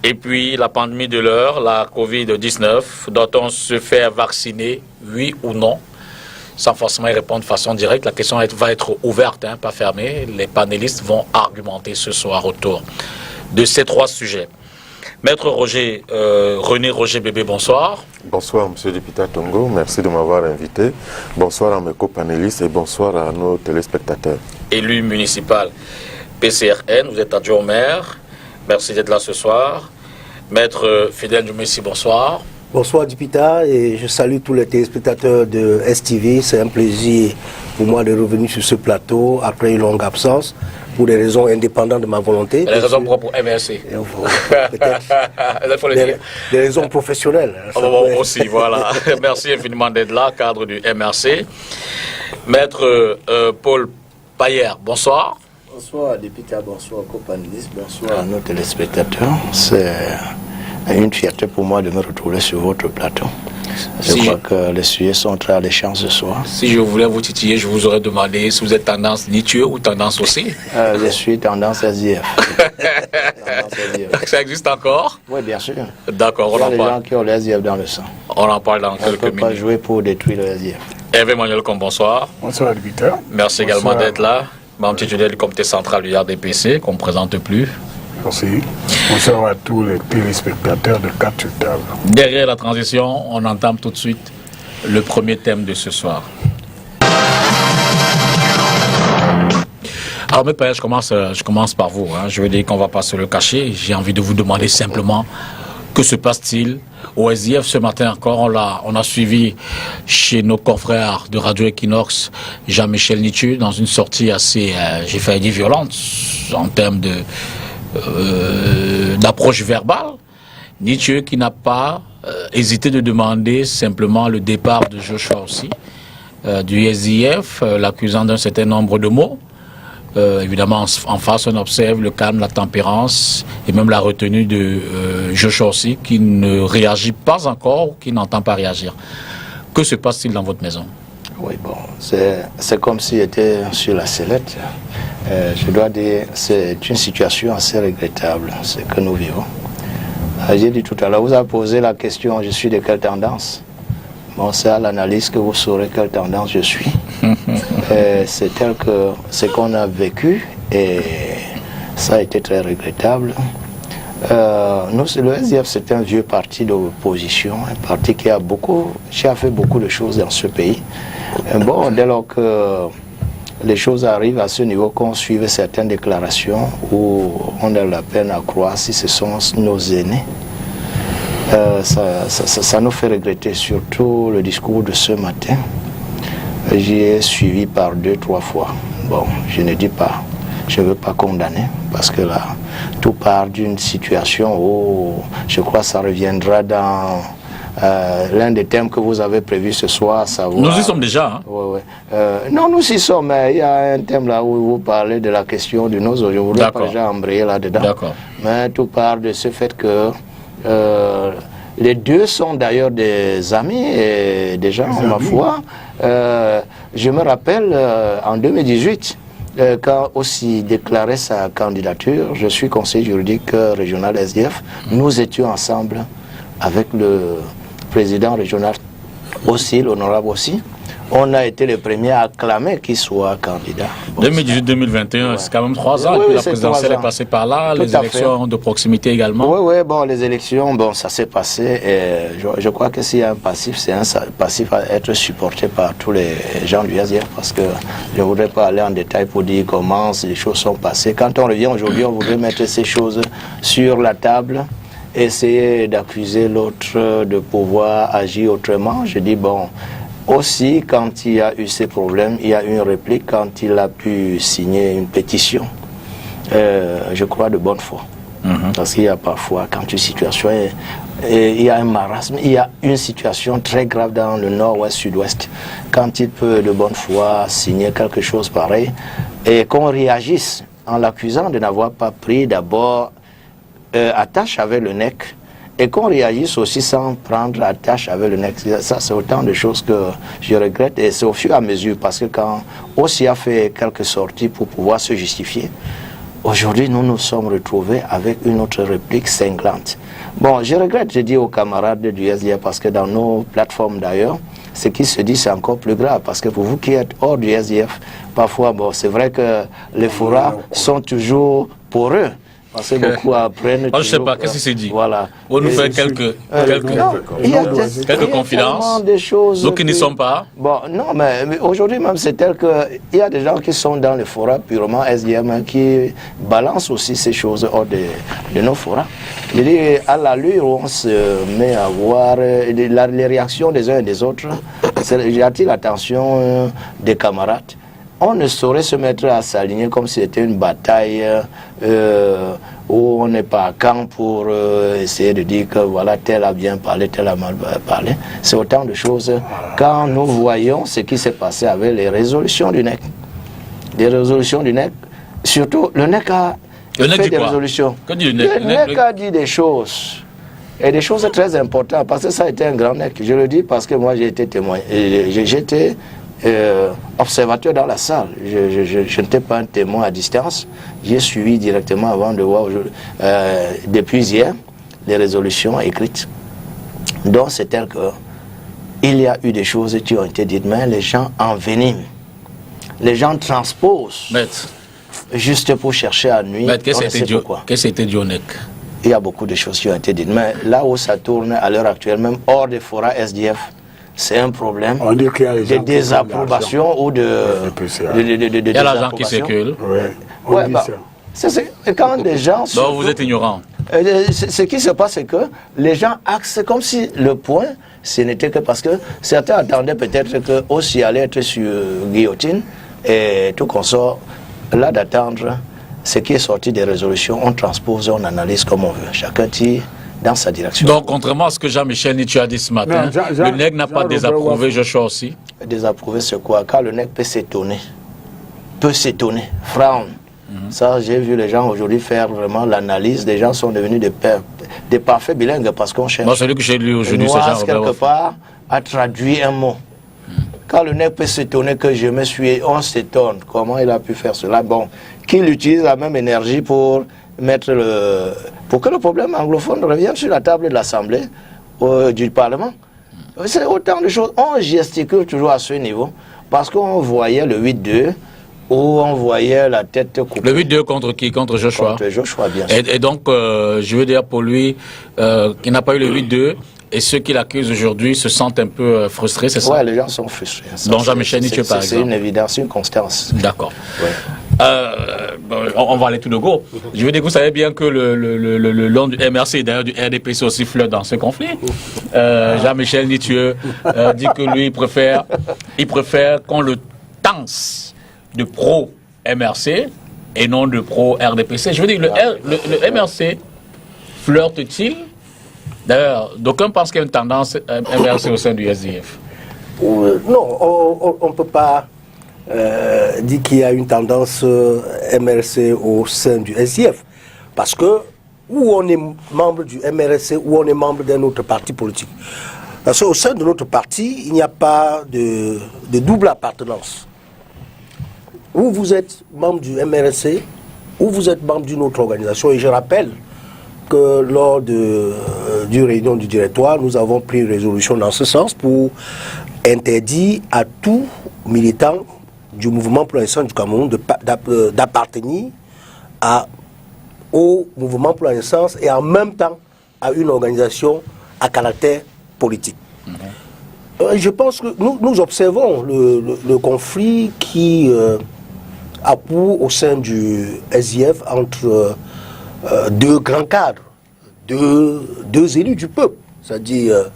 Et puis la pandémie de l'heure, la Covid-19, doit-on se faire vacciner, oui ou non? Sans forcément y répondre de façon directe, la question va être ouverte, pas fermée. Les panélistes vont argumenter ce soir autour de ces trois sujets. Maître Roger, René Roger Bébé, bonsoir. Bonsoir, Monsieur Dipita Tongo. Merci de m'avoir invité. Bonsoir à mes co-panélistes et bonsoir à nos téléspectateurs. Élu municipal PCRN, vous êtes adjoint au maire. Merci d'être là ce soir. Maître Fidèle Djoumessi, bonsoir. Bonsoir Dipita et je salue tous les téléspectateurs de STV. C'est un plaisir pour moi de revenir sur ce plateau après une longue absence pour des raisons indépendantes de ma volonté. Les raisons propres au MRC. Peut-être des raisons professionnelles. Aussi, voilà. Merci infiniment d'être là, cadre du MRC. Maître Paul Payer, bonsoir. Bonsoir Dipita, bonsoir co-panélistes, bonsoir à nos téléspectateurs. C'est une fierté pour moi de me retrouver sur votre plateau. Je crois que les sujets sont très alléchants ce soir. Si je voulais vous titiller, je vous aurais demandé si vous êtes tendance Nietzsche ou tendance aussi. Je suis tendance SDF. Ça existe encore? Oui, bien sûr. D'accord, on en parle. Il y a des gens qui ont le SDF dans le sang. On en parle dans quelques minutes. On ne peut pas jouer pour détruire le SDF. Hervé Manuel Combe, bonsoir. Bonsoir, Peter. Merci également d'être là. Membre titulaire du comité central du RDPC, qu'on ne présente plus. Merci. Bonsoir à tous les téléspectateurs de 4 sur table. Derrière la transition, on entame tout de suite le premier thème de ce soir. Alors, mes pères, je commence par vous. Je veux dire qu'on ne va pas se le cacher. J'ai envie de vous demander simplement que se passe-t-il au SDF ce matin encore. On a suivi chez nos confrères de Radio Equinox Jean-Michel Nietzsche dans une sortie assez, j'ai failli dire violente en termes d'approche verbale. Nietzsche qui n'a pas hésité de demander simplement le départ de Joshua aussi, du SDF, l'accusant d'un certain nombre de mots. Évidemment, en face, on observe le calme, la tempérance et même la retenue de Joshua aussi, qui ne réagit pas encore ou qui n'entend pas réagir. Que se passe-t-il dans votre maison? Oui, bon, c'est comme s'il était sur la sellette. Je dois dire, c'est une situation assez regrettable, ce que nous vivons. J'ai dit tout à l'heure, vous avez posé la question, je suis de quelle tendance? Bon, c'est à l'analyse que vous saurez quelle tendance je suis. C'est tel que ce qu'on a vécu et ça a été très regrettable. Le SDF, c'est un vieux parti d'opposition, un parti qui a fait beaucoup de choses dans ce pays. Bon, dès lors que les choses arrivent à ce niveau, qu'on suive certaines déclarations où on a la peine à croire si ce sont nos aînés. Ça nous fait regretter surtout le discours de ce matin. J'y ai suivi par 2-3 fois. Bon, je ne dis pas, je ne veux pas condamner, parce que là, tout part d'une situation où je crois que ça reviendra dans l'un des thèmes que vous avez prévu ce soir, savoir... Nous y sommes déjà. Ouais. Non, nous y sommes, mais il y a un thème là où vous parlez de la question du nozo. Je ne voudrais pas déjà embrayer là-dedans. D'accord. Mais tout part de ce fait que les deux sont d'ailleurs des amis et des gens, ma foi. Je me rappelle en 2018, quand aussi déclarait sa candidature, je suis conseiller juridique régional SDF, nous étions ensemble avec le président régional aussi, l'honorable aussi. On a été les premiers à acclamer qu'il soit candidat. Bon, 2018-2021, c'est quand même 3 ans. Oui, et puis la présidentielle est passée par là, les élections de proximité également. Oui, bon, les élections, bon, ça s'est passé. Et je crois que s'il y a un passif, c'est un passif à être supporté par tous les gens du SDF, parce que je ne voudrais pas aller en détail pour dire comment les choses sont passées. Quand on revient aujourd'hui, on voudrait mettre ces choses sur la table, essayer d'accuser l'autre de pouvoir agir autrement. Je dis, bon... Aussi, quand il y a eu ces problèmes, il y a eu une réplique quand il a pu signer une pétition, je crois de bonne foi. Parce qu'il y a parfois, quand une situation est, il y a un marasme, il y a une situation très grave dans le nord-ouest, sud-ouest, quand il peut de bonne foi signer quelque chose pareil, et qu'on réagisse en l'accusant de n'avoir pas pris d'abord attache avec le NEC, et qu'on réagisse aussi sans prendre attache avec le NEC. Ça, c'est autant de choses que je regrette, et c'est au fur et à mesure, parce que quand aussi a fait quelques sorties pour pouvoir se justifier, Aujourd'hui, nous nous sommes retrouvés avec une autre réplique cinglante. Bon, je regrette, je dis aux camarades du SDF, parce que dans nos plateformes d'ailleurs, ce qui se dit, c'est encore plus grave. Parce que pour vous qui êtes hors du SDF, parfois, bon, c'est vrai que les forats sont toujours poreux. Parce que beaucoup apprennent. Je ne sais pas, qu'est-ce qui s'est dit? Voilà. On nous fait quelques confidences. Des choses. Nous qui n'y sommes pas. Bon, non, mais aujourd'hui même, c'est tel qu'il y a des gens qui sont dans les forats purement SDM qui balancent aussi ces choses hors de nos forats. Je dis, à l'allure où on se met à voir les réactions des uns et des autres, j'attire l'attention des camarades. On ne saurait se mettre à s'aligner comme si c'était une bataille où on n'est pas à camp pour essayer de dire que voilà, tel a bien parlé, tel a mal parlé. C'est autant de choses. Quand nous voyons ce qui s'est passé avec les résolutions du NEC, des résolutions du NEC, surtout le NEC a fait des résolutions. Que dit le NEC? Le NEC a dit des choses. Et des choses très importantes, parce que ça a été un grand NEC. Je le dis parce que moi j'ai été témoin. J'étais observateur dans la salle. Je n'étais pas un témoin à distance. J'ai suivi directement avant de voir depuis hier les résolutions écrites. Donc c'est tel que il y a eu des choses qui ont été dites, mais les gens enveniment. Les gens transposent. Maître. Juste pour chercher à nuire. Maître, qu'est-ce que c'était du NEC? Il y a beaucoup de choses qui ont été dites. Mais là où ça tourne à l'heure actuelle, même hors des forats SDF, c'est un problème de désapprobation ou de il y a l'argent qui circule. Ouais, bah, c'est quand des gens... Donc vous êtes ignorant. Ce qui se passe, c'est que les gens axent comme si le point, ce n'était que parce que certains attendaient peut-être que aussi allait être sur guillotine et tout consort. Là d'attendre ce qui est sorti des résolutions, on transpose, on analyse comme on veut. Chacun tire dans sa direction. Donc, contrairement à ce que Jean-Michel Nietzsche a dit ce matin, le NEC n'a pas désapprouvé Joshua aussi. Désapprouvé, c'est quoi? Car le NEC peut s'étonner, frown. Ça, j'ai vu les gens aujourd'hui faire vraiment l'analyse. Les gens sont devenus des parfaits bilingues parce qu'on cherche. Moi, celui que j'ai lu aujourd'hui, c'est Jean-Robert quelque part a traduit un mot. Quand le NEC peut s'étonner que je me suis... On s'étonne. Comment il a pu faire cela? Bon, qu'il utilise la même énergie pour mettre pour que le problème anglophone revienne sur la table de l'Assemblée du Parlement. C'est autant de choses. On gesticule toujours à ce niveau parce qu'on voyait le 8-2 où on voyait la tête coupée. Le 8-2 contre qui? Contre Joshua. Contre Joshua, bien sûr. Et donc, je veux dire pour lui, qu'il n'a pas eu le 8-2, et ceux qui l'accusent aujourd'hui se sentent un peu frustrés, c'est ça? Oui, les gens sont frustrés. Donc Jean-Michel Nietzsche, par exemple. C'est une évidence, une constance. D'accord. Ouais. On va aller tout de go. Je veux dire que vous savez bien que le long du MRC, d'ailleurs du RDPC aussi flotte dans ce conflit. Jean-Michel Nietzsche dit que lui, il préfère qu'on le tense de pro-MRC et non de pro-RDPC. Je veux dire, le MRC flirte-t-il? D'ailleurs, d'aucuns pensent qu'il y a une tendance MRC au sein du SDF. Non, on ne peut pas dire qu'il y a une tendance MRC au sein du SDF. Parce que, où on est membre du MRC, ou on est membre d'un autre parti politique. Parce qu'au sein de notre parti, il n'y a pas de double appartenance. Ou vous êtes membre du MRC, ou vous êtes membre d'une autre organisation. Et je rappelle que lors d'une réunion du directoire, nous avons pris une résolution dans ce sens pour interdire à tout militant du mouvement pour l'instant du Cameroun d'appartenir au mouvement pour l'instant et en même temps à une organisation à caractère politique. Je pense que nous observons le conflit qui a cours au sein du SDF entre deux grands cadres, deux élus du peuple, c'est-à-dire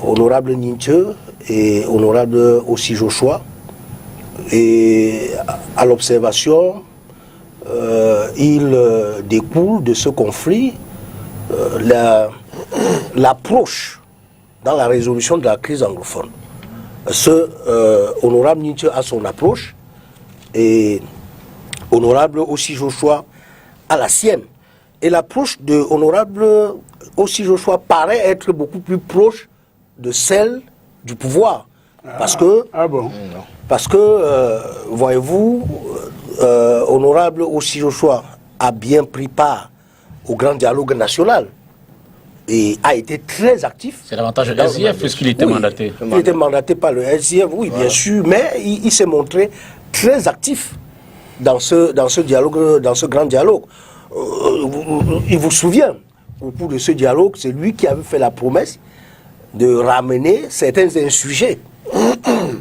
honorable Nietzsche et honorable aussi Joshua. Et à l'observation, il découle de ce conflit l'approche dans la résolution de la crise anglophone. Honorable Nietzsche a son approche et honorable aussi Joshua a la sienne. Et l'approche de honorable aussi Joshua paraît être beaucoup plus proche de celle du pouvoir. Parce que, voyez-vous, honorable aussi Joshua a bien pris part au grand dialogue national et a été très actif. C'est l'avantage de SIF puisqu'il était mandaté. Il était mandaté par le SIF, oui, bien sûr, mais il s'est montré très actif dans ce dialogue, dans ce grand dialogue. Il vous souvient, au cours de ce dialogue, c'est lui qui avait fait la promesse de ramener certains insurgés,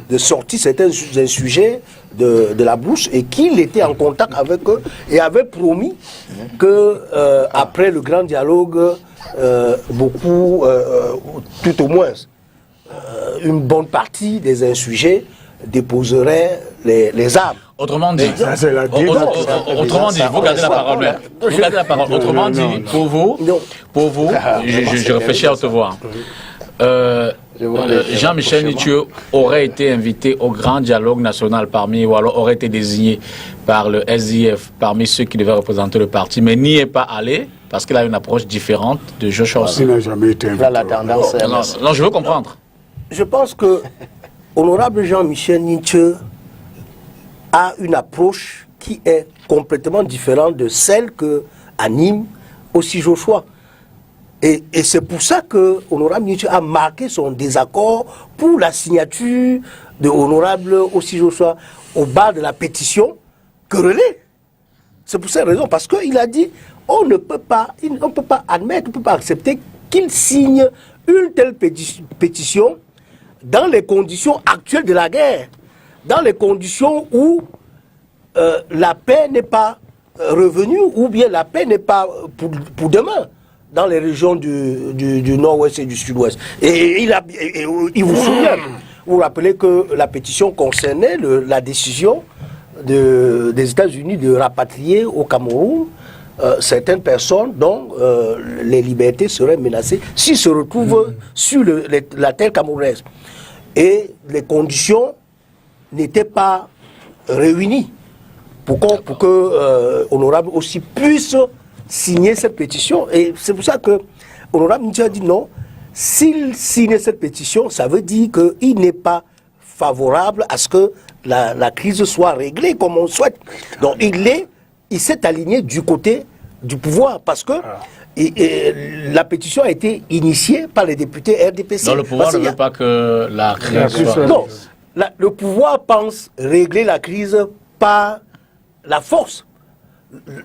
de sortir certains insurgés de la brousse, et qu'il était en contact avec eux et avait promis que après le grand dialogue, beaucoup, tout au moins, une bonne partie des insurgés déposeraient les armes. Autrement dit, autrement dit, vous gardez la parole. Vous gardez la parole. Autrement dit, pour vous, je réfléchis à haute voix. Jean-Michel Nithieu aurait été invité au grand dialogue national ou alors aurait été désigné par le SIF parmi ceux qui devaient représenter le parti, mais n'y est pas allé parce qu'il a une approche différente de Joshua aussi. Il n'a jamais été invité. Là, la tendance non, je veux comprendre. Je pense que honorable Jean-Michel Nithieu a une approche qui est complètement différente de celle que anime aussi Joshua. Et c'est pour ça que Honorable Nithieu a marqué son désaccord pour la signature de Honorable aussi Joshua au bas de la pétition querellée. C'est pour cette raison, parce qu'il a dit on ne peut pas admettre, on ne peut pas accepter qu'il signe une telle pétition dans les conditions actuelles de la guerre, dans les conditions où la paix n'est pas revenue, ou bien la paix n'est pas pour demain, dans les régions du nord-ouest et du sud-ouest. Et il vous souvient, vous vous rappelez que la pétition concernait la décision des États-Unis de rapatrier au Cameroun certaines personnes dont les libertés seraient menacées s'ils se retrouvent sur la terre camerounaise. Et les conditions n'étaient pas réunies pour que Honorable aussi puisse signer cette pétition. Et c'est pour ça que Honorable Nithieu a dit non, s'il signe cette pétition, ça veut dire qu'il n'est pas favorable à ce que la crise soit réglée comme on souhaite. Donc il s'est aligné du côté du pouvoir parce que la pétition a été initiée par les députés RDPC. Non, le pouvoir ne veut pas que la crise soit... Non, le pouvoir pense régler la crise par la force.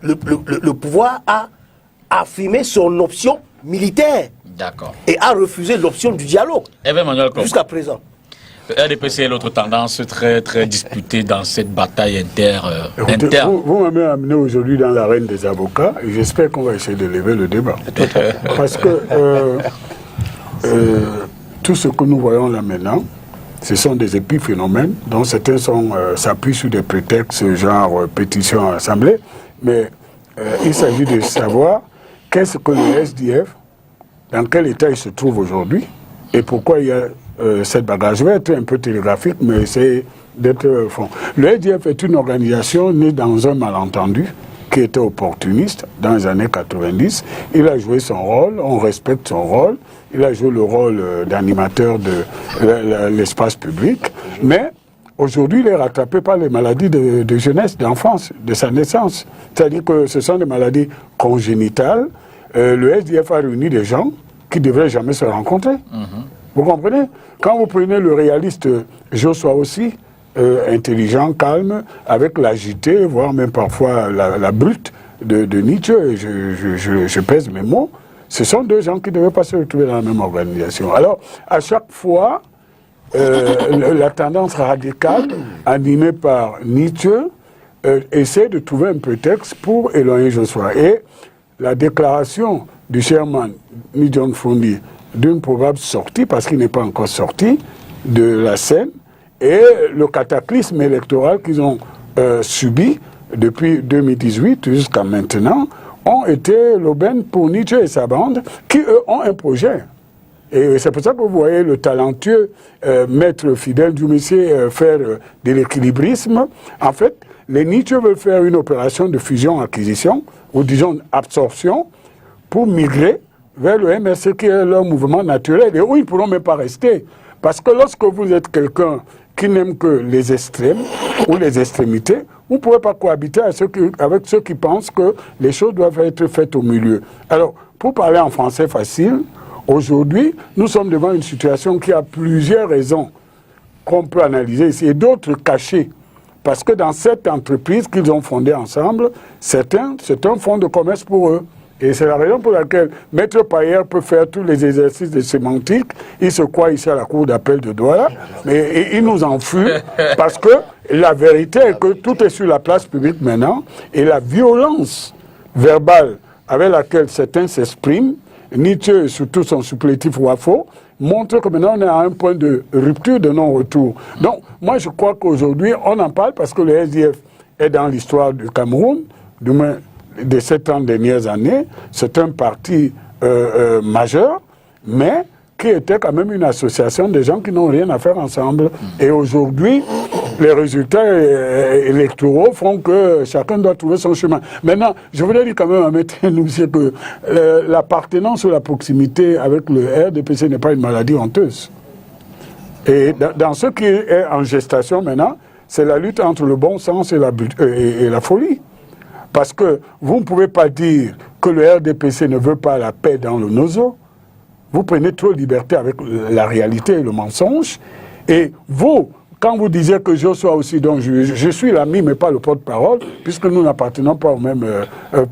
Le pouvoir a affirmé son option militaire. D'accord. Et a refusé l'option du dialogue. Jusqu'à présent. Le RDPC est l'autre tendance très, très disputée dans cette bataille interne. Vous m'avez amené aujourd'hui dans l'arène des avocats et j'espère qu'on va essayer de lever le débat. Parce que tout ce que nous voyons là maintenant, ce sont des épiphénomènes dont certains s'appuient sur des prétextes genre pétition à l'Assemblée, mais il s'agit de savoir qu'est-ce que le SDF, dans quel état il se trouve aujourd'hui et pourquoi il y a cette bagarre. Je vais être un peu télégraphique, mais essayer d'être fond. Le SDF est une organisation née dans un malentendu qui était opportuniste dans les années 90. Il a joué son rôle, on respecte son rôle. Il a joué le rôle d'animateur de l'espace public. Mais aujourd'hui, il est rattrapé par les maladies de jeunesse, d'enfance, de sa naissance. C'est-à-dire que ce sont des maladies congénitales. Le SDF a réuni des gens qui ne devraient jamais se rencontrer. Vous comprenez? Quand vous prenez le réaliste Joshua aussi, intelligent, calme, avec l'agité, voire même parfois la brute de Nithieu, je pèse mes mots, ce sont deux gens qui ne devaient pas se retrouver dans la même organisation. Alors, à chaque fois, la tendance radicale, animée par Nithieu, essaie de trouver un prétexte pour éloigner Joshua. Et la déclaration du chairman John Fundi d'une probable sortie, parce qu'il n'est pas encore sorti de la scène, et le cataclysme électoral qu'ils ont subi depuis 2018 jusqu'à maintenant ont été l'aubaine pour Nithieu et sa bande, qui eux ont un projet. Et c'est pour ça que vous voyez le talentueux maître Fidèle Djoumissi faire de l'équilibrisme. En fait, les Nithieu veulent faire une opération de fusion-acquisition, ou disons absorption, pour migrer vers le MRC qui est leur mouvement naturel et où ils ne pourront même pas rester. Parce que lorsque vous êtes quelqu'un qui n'aime que les extrêmes ou les extrémités, Vous ne pouvez pas cohabiter avec ceux qui pensent que les choses doivent être faites au milieu. Alors, pour parler en français facile, aujourd'hui, nous sommes devant une situation qui a plusieurs raisons qu'on peut analyser ici et d'autres cachées. Parce que dans cette entreprise qu'ils ont fondée ensemble, c'est un fonds de commerce pour eux. Et c'est la raison pour laquelle Maître Payer peut faire tous les exercices de sémantique. Il se croit ici à la cour d'appel de Douala, mais il nous en fuit parce que la vérité est que tout est sur la place publique maintenant et la violence verbale avec laquelle certains s'expriment, Nietzsche et surtout son supplétif Wafo, montre que maintenant on est à un point de rupture de non-retour. Donc, moi je crois qu'aujourd'hui on en parle parce que le SDF est dans l'histoire du Cameroun, du moins de ces 30 dernières années, c'est un parti majeur, mais qui était quand même une association de gens qui n'ont rien à faire ensemble. Et aujourd'hui, les résultats électoraux font que chacun doit trouver son chemin. Maintenant, je voudrais dire quand même à M. Noussi que l'appartenance ou la proximité avec le RDPC n'est pas une maladie honteuse. Et dans ce qui est en gestation maintenant, c'est la lutte entre le bon sens et la folie. Parce que vous ne pouvez pas dire que le RDPC ne veut pas la paix dans le Nozo. Vous prenez trop de liberté avec la réalité et le mensonge. Et vous, quand vous disiez que je sois aussi, donc je suis l'ami mais pas le porte-parole, puisque nous n'appartenons pas au même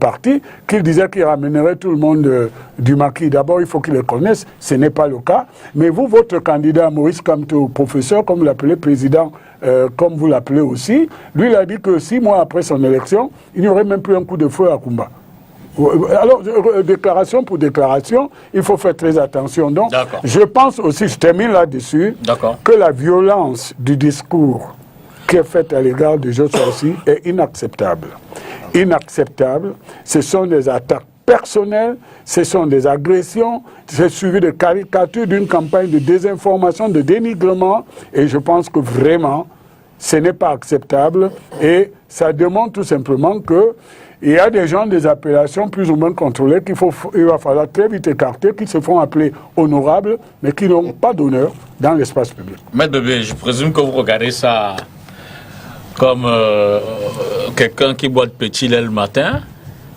parti, qu'il disait qu'il ramènerait tout le monde du maquis. D'abord, il faut qu'il le connaisse, ce n'est pas le cas. Mais vous, votre candidat Maurice Kamto, professeur, comme vous l'appelez, président, comme vous l'appelez aussi, lui, il a dit que 6 mois après son élection, il n'y aurait même plus un coup de feu à Kumba. Alors, déclaration pour déclaration, il faut faire très attention. Donc, je pense aussi, je termine là-dessus, que la violence du discours qui est faite à l'égard de Joshua aussi est inacceptable. Inacceptable. Ce sont des attaques personnelles, ce sont des agressions, c'est suivi de caricatures d'une campagne de désinformation, de dénigrement, et je pense que vraiment, ce n'est pas acceptable, et ça démontre tout simplement que il y a des gens des appellations plus ou moins contrôlées il va falloir très vite écarter, qui se font appeler honorables, mais qui n'ont pas d'honneur dans l'espace public. Maître Bébé, je présume que vous regardez ça comme quelqu'un qui boit de petit lait le matin,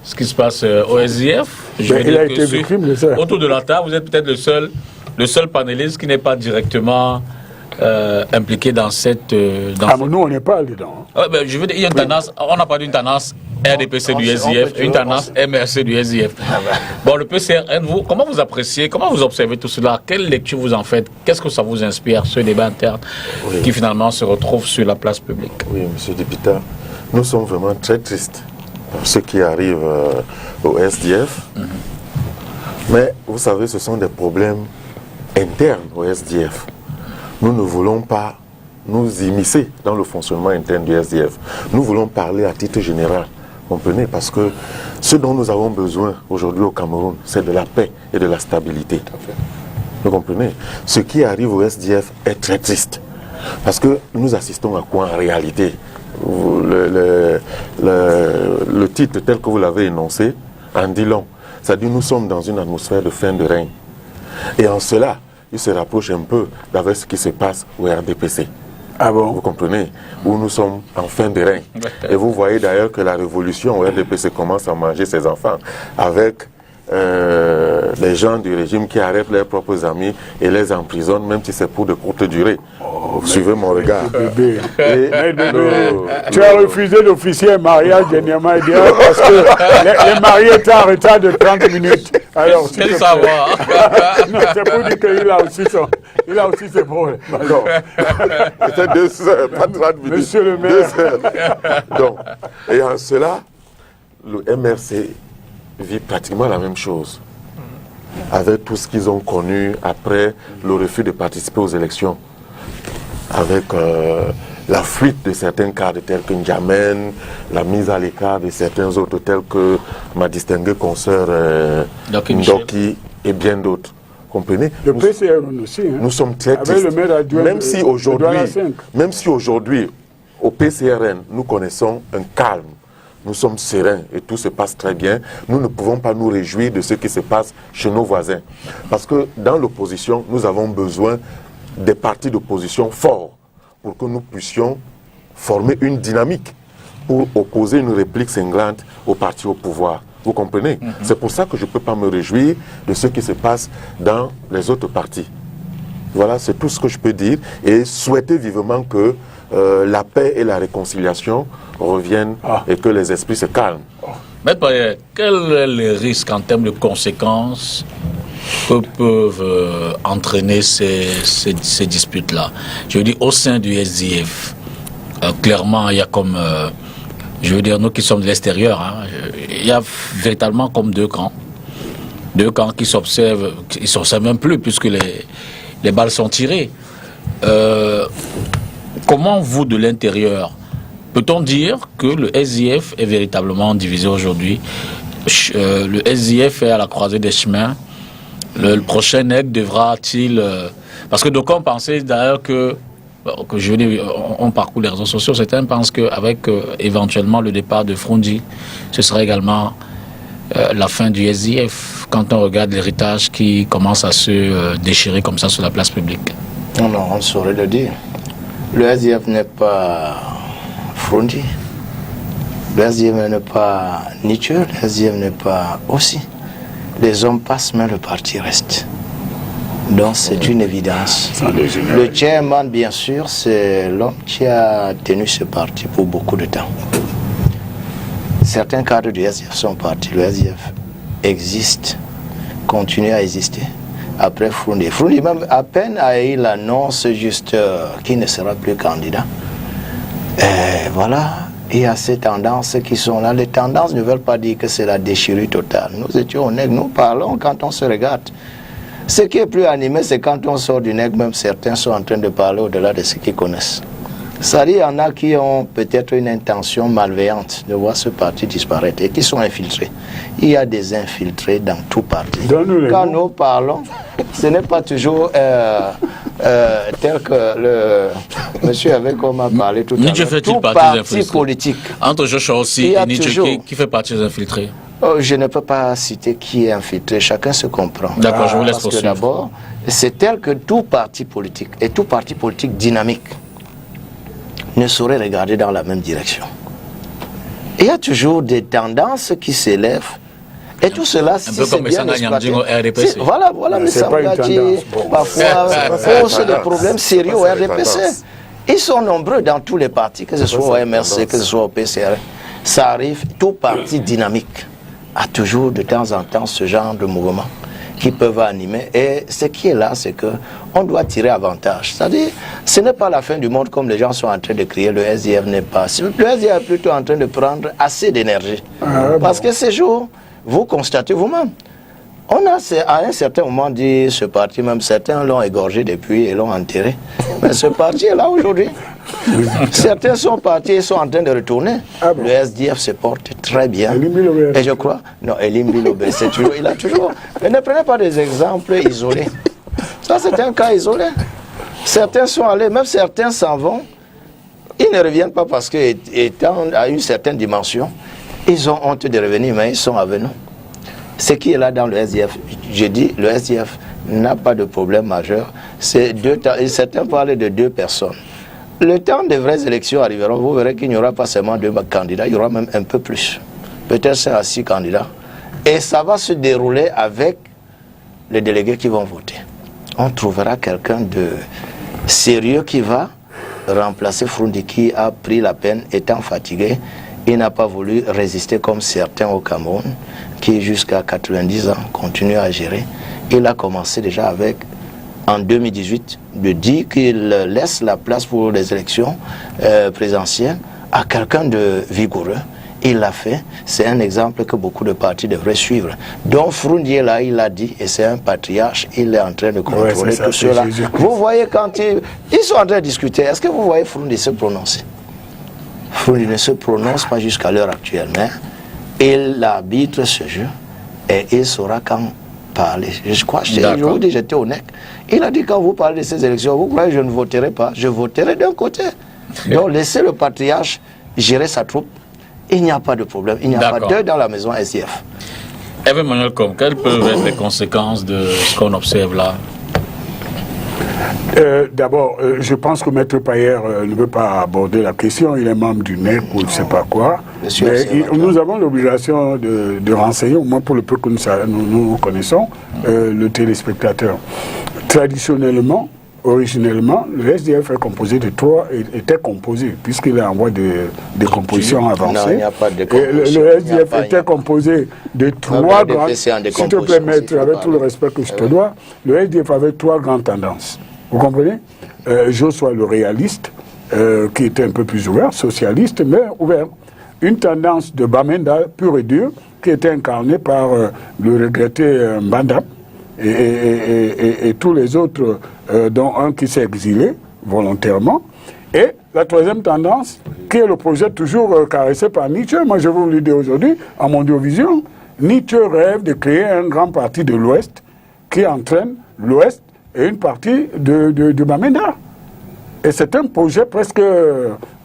ce qui se passe au SDF. Il a été victime de ça. Autour de la table, vous êtes peut-être le seul panéliste qui n'est pas directement impliqué dans cette... nous, on n'est pas dedans. Je veux dire, il y a une tendance, on n'a pas d'une tendance RDPC du SDF, une tendance MRC du SDF. Bon, le PCRN, comment vous appréciez, comment vous observez tout cela? Quelle lecture vous en faites? Qu'est-ce que ça vous inspire, ce débat interne qui finalement se retrouve sur la place publique? Oui, M. Dépita, nous sommes vraiment très tristes pour ce qui arrive au SDF. Mais vous savez, ce sont des problèmes internes au SDF. Nous ne voulons pas nous immiscer dans le fonctionnement interne du SDF. Nous voulons parler à titre général, comprenez, parce que ce dont nous avons besoin aujourd'hui au Cameroun, c'est de la paix et de la stabilité. Vous comprenez? Ce qui arrive au SDF est très triste, parce que nous assistons à quoi en réalité? Le titre tel que vous l'avez énoncé en dit long. C'est-à-dire nous sommes dans une atmosphère de fin de règne. Et en cela, il se rapproche un peu d'avec ce qui se passe au RDPC. Ah bon? Vous comprenez? Où nous sommes en fin de règne. Et vous voyez d'ailleurs que la révolution au RDPC commence à manger ses enfants avec les gens du régime qui arrêtent leurs propres amis et les emprisonnent, même si c'est pour de courtes durées. Suivez mon regard. Tu as refusé d'officier un mariage dernièrement parce que les mariés étaient en retard de 30 minutes. Alors, quel savoir? Non, c'est pour dire qu'il a aussi ses problèmes. C'était 2 heures, pas 30 minutes. Monsieur le maire. 2 heures. Donc, et en cela, le MRC vit pratiquement la même chose, avec tout ce qu'ils ont connu après le refus de participer aux élections, avec la fuite de certains cadres tels que N'Djamène, la mise à l'écart de certains autres tels que ma distinguée consoeur Ndoki et bien d'autres. Comprenez? Le PCRN aussi. Nous sommes très tristes. Même si aujourd'hui, au PCRN, nous connaissons un calme. Nous sommes sereins et tout se passe très bien. Nous ne pouvons pas nous réjouir de ce qui se passe chez nos voisins. Parce que dans l'opposition, nous avons besoin des partis d'opposition forts pour que nous puissions former une dynamique pour opposer une réplique cinglante au parti au pouvoir. Vous comprenez? C'est pour ça que je ne peux pas me réjouir de ce qui se passe dans les autres partis. Voilà, c'est tout ce que je peux dire et souhaiter vivement que la paix et la réconciliation reviennent et que les esprits se calment. Mais quel est le risque en termes de conséquences que peuvent entraîner ces disputes-là? Je veux dire, au sein du SDF, clairement, il y a comme... je veux dire, nous qui sommes de l'extérieur, hein, il y a véritablement comme deux camps. Deux camps qui s'observent, ils ne s'observent même plus puisque les balles sont tirées. Comment vous, de l'intérieur, peut-on dire que le SDF est véritablement divisé aujourd'hui? Le SDF est à la croisée des chemins. Le prochain aide devra-t-il... parce que d'aucuns pensaient d'ailleurs que je veux dire, on parcourt les réseaux sociaux, certains pensent qu'avec éventuellement le départ de Frondi, ce sera également la fin du SDF, quand on regarde l'héritage qui commence à se déchirer comme ça sur la place publique. Non, on saurait le dire. Le SDF n'est pas Frondi. Le SDF n'est pas Nietzsche, le SDF n'est pas aussi. Les hommes passent, mais le parti reste. Donc c'est une évidence. Le chairman, bien sûr, c'est l'homme qui a tenu ce parti pour beaucoup de temps. Certains cadres du SDF sont partis. Le SDF existe, continue à exister. Après Frondi. Frondi même à peine a eu l'annonce juste qu'il ne sera plus candidat. Et voilà, il y a ces tendances qui sont là. Les tendances ne veulent pas dire que c'est la déchirure totale. Nous étions honnêtes, nous parlons quand on se regarde. Ce qui est plus animé, c'est quand on sort du nègre, même certains sont en train de parler au-delà de ce qu'ils connaissent. Ça dit, il y en a qui ont peut-être une intention malveillante de voir ce parti disparaître et qui sont infiltrés. Il y a des infiltrés dans tout parti. Quand nous parlons, ce n'est pas toujours tel que le monsieur avec qui on m'a parlé tout à l'heure. Tout parti politique. Entre Joshua aussi et Nietzsche, qui fait partie des infiltrés? Je ne peux pas citer qui est infiltré, chacun se comprend. D'accord, je vous laisse poursuivre. Parce que d'abord, c'est tel que tout parti politique, et tout parti politique dynamique, ne saurait regarder dans la même direction. Il y a toujours des tendances qui s'élèvent, et tout cela, si c'est bien exploité... Voilà, mais ça qui parfois pose des problèmes sérieux au RDPC. Ils sont nombreux dans tous les partis, que ce soit au MRC, que ce soit au PCR. Ça arrive, tout parti dynamique a toujours de temps en temps ce genre de mouvement qui peuvent animer. Et ce qui est là, c'est qu'on doit tirer avantage. C'est-à-dire, ce n'est pas la fin du monde comme les gens sont en train de crier. Le SDF n'est pas. Le SDF est plutôt en train de prendre assez d'énergie. Parce que ces jours, vous constatez vous-même. On a à un certain moment dit ce parti, même certains l'ont égorgé depuis et l'ont enterré. Mais ce parti est là aujourd'hui. Certains sont partis et sont en train de retourner. Le SDF se porte très bien. Et je crois... Non, Elim Bilobé, il a toujours... Mais ne prenez pas des exemples isolés. Ça, c'est un cas isolé. Certains sont allés, même certains s'en vont. Ils ne reviennent pas parce qu'étant à une certaine dimension, ils ont honte de revenir, mais ils sont avec nous. Ce qui est là dans le SDF, je dis, le SDF n'a pas de problème majeur. Certains parlent de 2 personnes. Le temps des vraies élections arriveront, vous verrez qu'il n'y aura pas seulement 2 candidats, il y aura même un peu plus. Peut-être 5 à 6 candidats. Et ça va se dérouler avec les délégués qui vont voter. On trouvera quelqu'un de sérieux qui va remplacer Frondi, qui a pris la peine, étant fatigué. Il n'a pas voulu résister comme certains au Cameroun, qui jusqu'à 90 ans continuent à gérer. Il a commencé déjà avec, en 2018, de dire qu'il laisse la place pour les élections présidentielles à quelqu'un de vigoureux. Il l'a fait. C'est un exemple que beaucoup de partis devraient suivre. Donc Frondi là, il l'a dit, et c'est un patriarche, il est en train de contrôler tout cela. Vous voyez quand ils sont en train de discuter, est-ce que vous voyez Frondi se prononcer? Frondi ne se prononce pas jusqu'à l'heure actuelle, mais il arbitre ce jeu et il saura quand parler. Je crois, je vous dis, j'étais honnête. Il a dit, quand vous parlez de ces élections, vous croyez que je ne voterai pas? Je voterai d'un côté. Donc laissez le patriarche gérer sa troupe. Il n'y a pas de problème. Il n'y a pas d'heure dans la maison SDF. Emmanuel Com, quelles peuvent être les conséquences de ce qu'on observe là? D'abord, je pense que Maître Payer ne veut pas aborder la question. Il est membre du NEC ou je ne sais pas quoi. Sûr, mais nous avons l'obligation de renseigner, au moins pour le peu que nous connaissons, le téléspectateur. Traditionnellement, originellement, le SDF est composé de était composé, puisqu'il est en voie de décomposition avancée. Non, il n'y a pas de décomposition. Le SDF était composé de trois grandes... S'il te plaît, maître, avec tout le respect que je te dois, le SDF avait trois grandes tendances. Vous comprenez? Joshua le réaliste, qui était un peu plus ouvert, socialiste, mais ouvert. Une tendance de Bamenda, pure et dure, qui était incarnée par le regretté Mbanda, et tous les autres, dont un qui s'est exilé volontairement. Et la troisième tendance, qui est le projet toujours caressé par Nietzsche, moi je vais vous le dire aujourd'hui, à Mondiovision, Nietzsche rêve de créer un grand parti de l'Ouest qui entraîne l'Ouest et une partie de Bamenda. Et c'est un projet presque,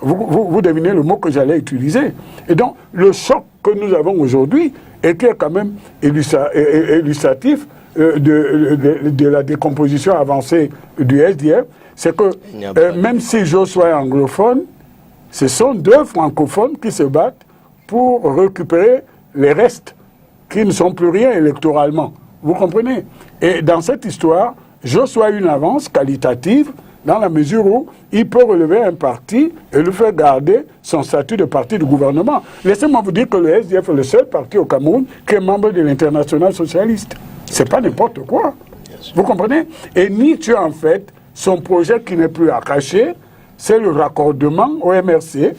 vous devinez le mot que j'allais utiliser. Et donc, le choc que nous avons aujourd'hui, et qui est quand même illustratif de la décomposition avancée du SDF, c'est que même si Joshua est anglophone, ce sont deux francophones qui se battent pour récupérer les restes qui ne sont plus rien électoralement. Vous comprenez? Et dans cette histoire, Joshua a une avance qualitative dans la mesure où il peut relever un parti et lui faire garder son statut de parti de gouvernement. Laissez-moi vous dire que le SDF est le seul parti au Cameroun qui est membre de l'Internationale socialiste. C'est pas n'importe quoi. Vous comprenez? Et Nietzsche, en fait, son projet qui n'est plus à cacher, c'est le raccordement au MRC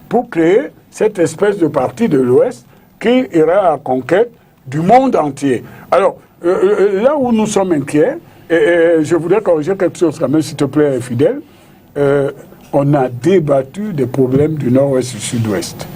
pour créer cette espèce de parti de l'Ouest qui ira à la conquête du monde entier. Alors, là où nous sommes inquiets, et je voudrais corriger quelque chose quand même, s'il te plaît, fidèle. On a débattu des problèmes du Nord-Ouest et du Sud-Ouest.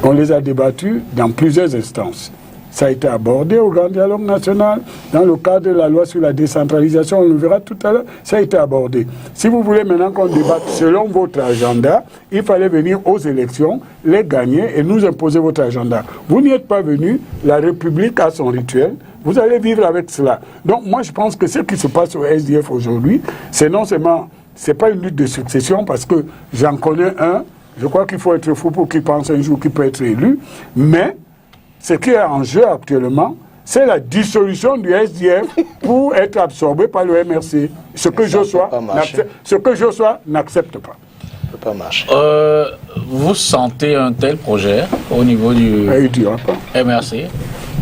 On les a débattus dans plusieurs instances. Ça a été abordé au Grand Dialogue National, dans le cadre de la loi sur la décentralisation, on le verra tout à l'heure, ça a été abordé. Si vous voulez maintenant qu'on débatte selon votre agenda, il fallait venir aux élections, les gagner et nous imposer votre agenda. Vous n'y êtes pas venus, la République a son rituel, vous allez vivre avec cela. Donc moi je pense que ce qui se passe au SDF aujourd'hui, c'est non seulement, c'est pas une lutte de succession, parce que j'en connais un, je crois qu'il faut être fou pour qu'il pense un jour qu'il peut être élu, mais ce qui est en jeu actuellement, c'est la dissolution du SDF pour être absorbé par le MRC. Ce que Joshua n'accepte pas. Ça ne peut pas marcher. Vous sentez un tel projet au niveau du MRC,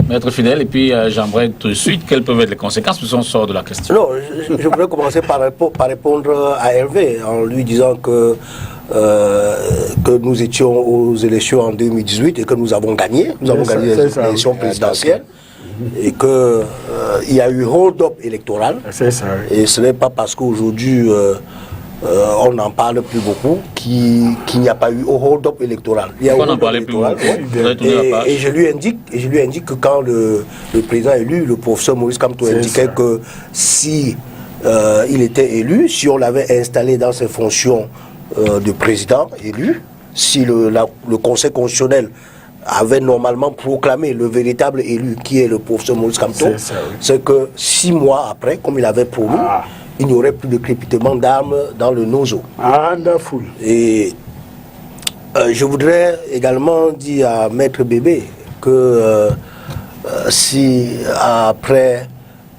Maître Fidèle, et puis j'aimerais tout de suite quelles peuvent être les conséquences, puisqu'on sort de la question. Non, je voudrais commencer par répondre à Hervé, en lui disant que nous étions aux élections en 2018 et que nous avons gagné. Nous avons gagné les élections présidentielles et qu'il y a eu hold-up électoral. C'est ça, oui. Et ce n'est pas parce qu'aujourd'hui on n'en parle plus beaucoup qu'il n'y a pas eu hold-up électoral. Il y a eu hold-up électoral. Et je lui indique que quand le président élu, le professeur Maurice Kamto indiquait que si il était élu, si on l'avait installé dans ses fonctions de président élu, si le Conseil constitutionnel avait normalement proclamé le véritable élu qui est le professeur Maurice Kamto, c'est que 6 mois après, comme il avait promis, il n'y aurait plus de crépitement d'armes dans le Nozo. Et je voudrais également dire à Maître Bébé que si après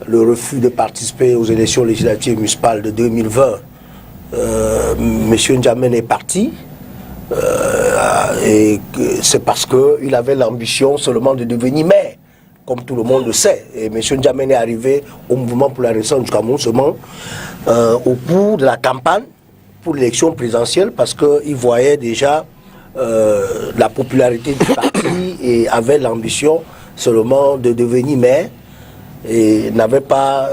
le refus de participer aux élections législatives municipales de 2020, M. N'Djamène est parti, et c'est parce qu'il avait l'ambition seulement de devenir maire, comme tout le monde le sait. Et M. N'Djamène est arrivé au mouvement pour la Renaissance du Cameroun seulement au cours de la campagne pour l'élection présidentielle, parce qu'il voyait déjà la popularité du parti et avait l'ambition seulement de devenir maire, et n'avait pas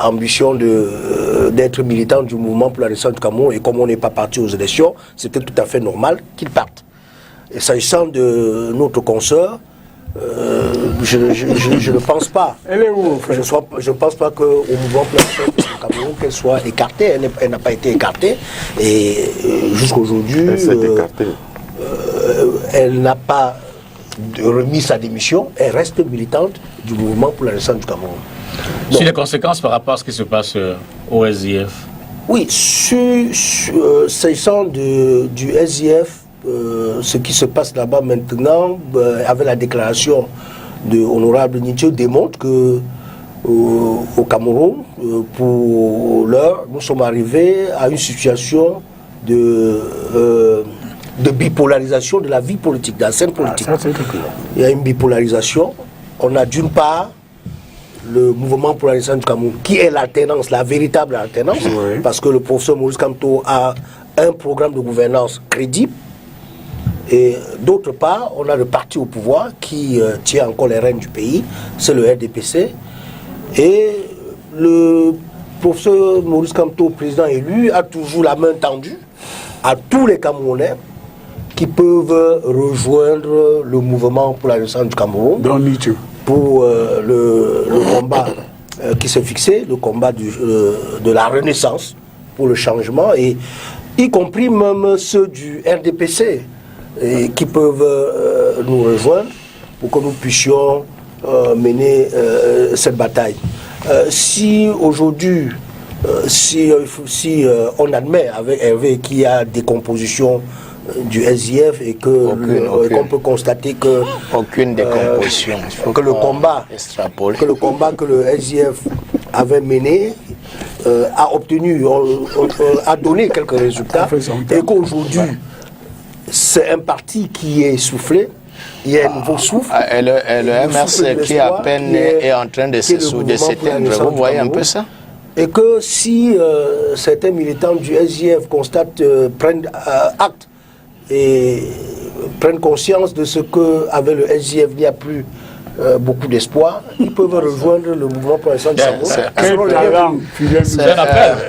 ambition d'être militant du mouvement pour la Renaissance du Cameroun. Et comme on n'est pas parti aux élections, c'était tout à fait normal qu'il parte. Et s'agissant de notre consoeur, je ne pense pas. Elle est où, je ne pense pas qu'au mouvement pour la Renaissance du Cameroun, qu'elle soit écartée. Elle n'a pas été écartée. Et jusqu'à aujourd'hui, elle s'est écartée. Elle n'a pas remis sa démission, elle reste militante du mouvement pour la Renaissance du Cameroun. Sur les conséquences par rapport à ce qui se passe au SDF, Oui, s'agissant du SIF, ce qui se passe là-bas maintenant, avec la déclaration de Honorable Nietzsche, démontre que au Cameroun, pour l'heure, nous sommes arrivés à une situation de bipolarisation de la vie politique, de la scène politique. Il y a une bipolarisation. On a d'une part le mouvement pour la naissance du Cameroun, qui est l'alternance, la véritable alternance, oui. Parce que le professeur Maurice Kamto a un programme de gouvernance crédible. Et d'autre part, on a le parti au pouvoir qui tient encore les rênes du pays, c'est le RDPC. Et le professeur Maurice Kamto, président élu, a toujours la main tendue à tous les Camerounais qui peuvent rejoindre le mouvement pour la naissance du Cameroun. Pour le combat qui s'est fixé, le combat de la renaissance pour le changement, et y compris même ceux du RDPC qui peuvent nous rejoindre pour que nous puissions mener cette bataille. Si aujourd'hui, si on admet avec Hervé qu'il y a des compositions du SIF et qu'on peut constater que aucune décomposition, que le combat que le SIF avait mené a obtenu, a donné quelques résultats, et qu'aujourd'hui c'est un parti qui est essoufflé. Il y a un nouveau souffle. Et le MRC qui à peine est en train de s'éteindre, vous voyez un peu ça? Et que si certains militants du SIF constatent, prennent acte et prennent conscience de ce qu'avec le SIF il n'y a plus beaucoup d'espoir, ils peuvent rejoindre le mouvement pour l'instant du Cameroun.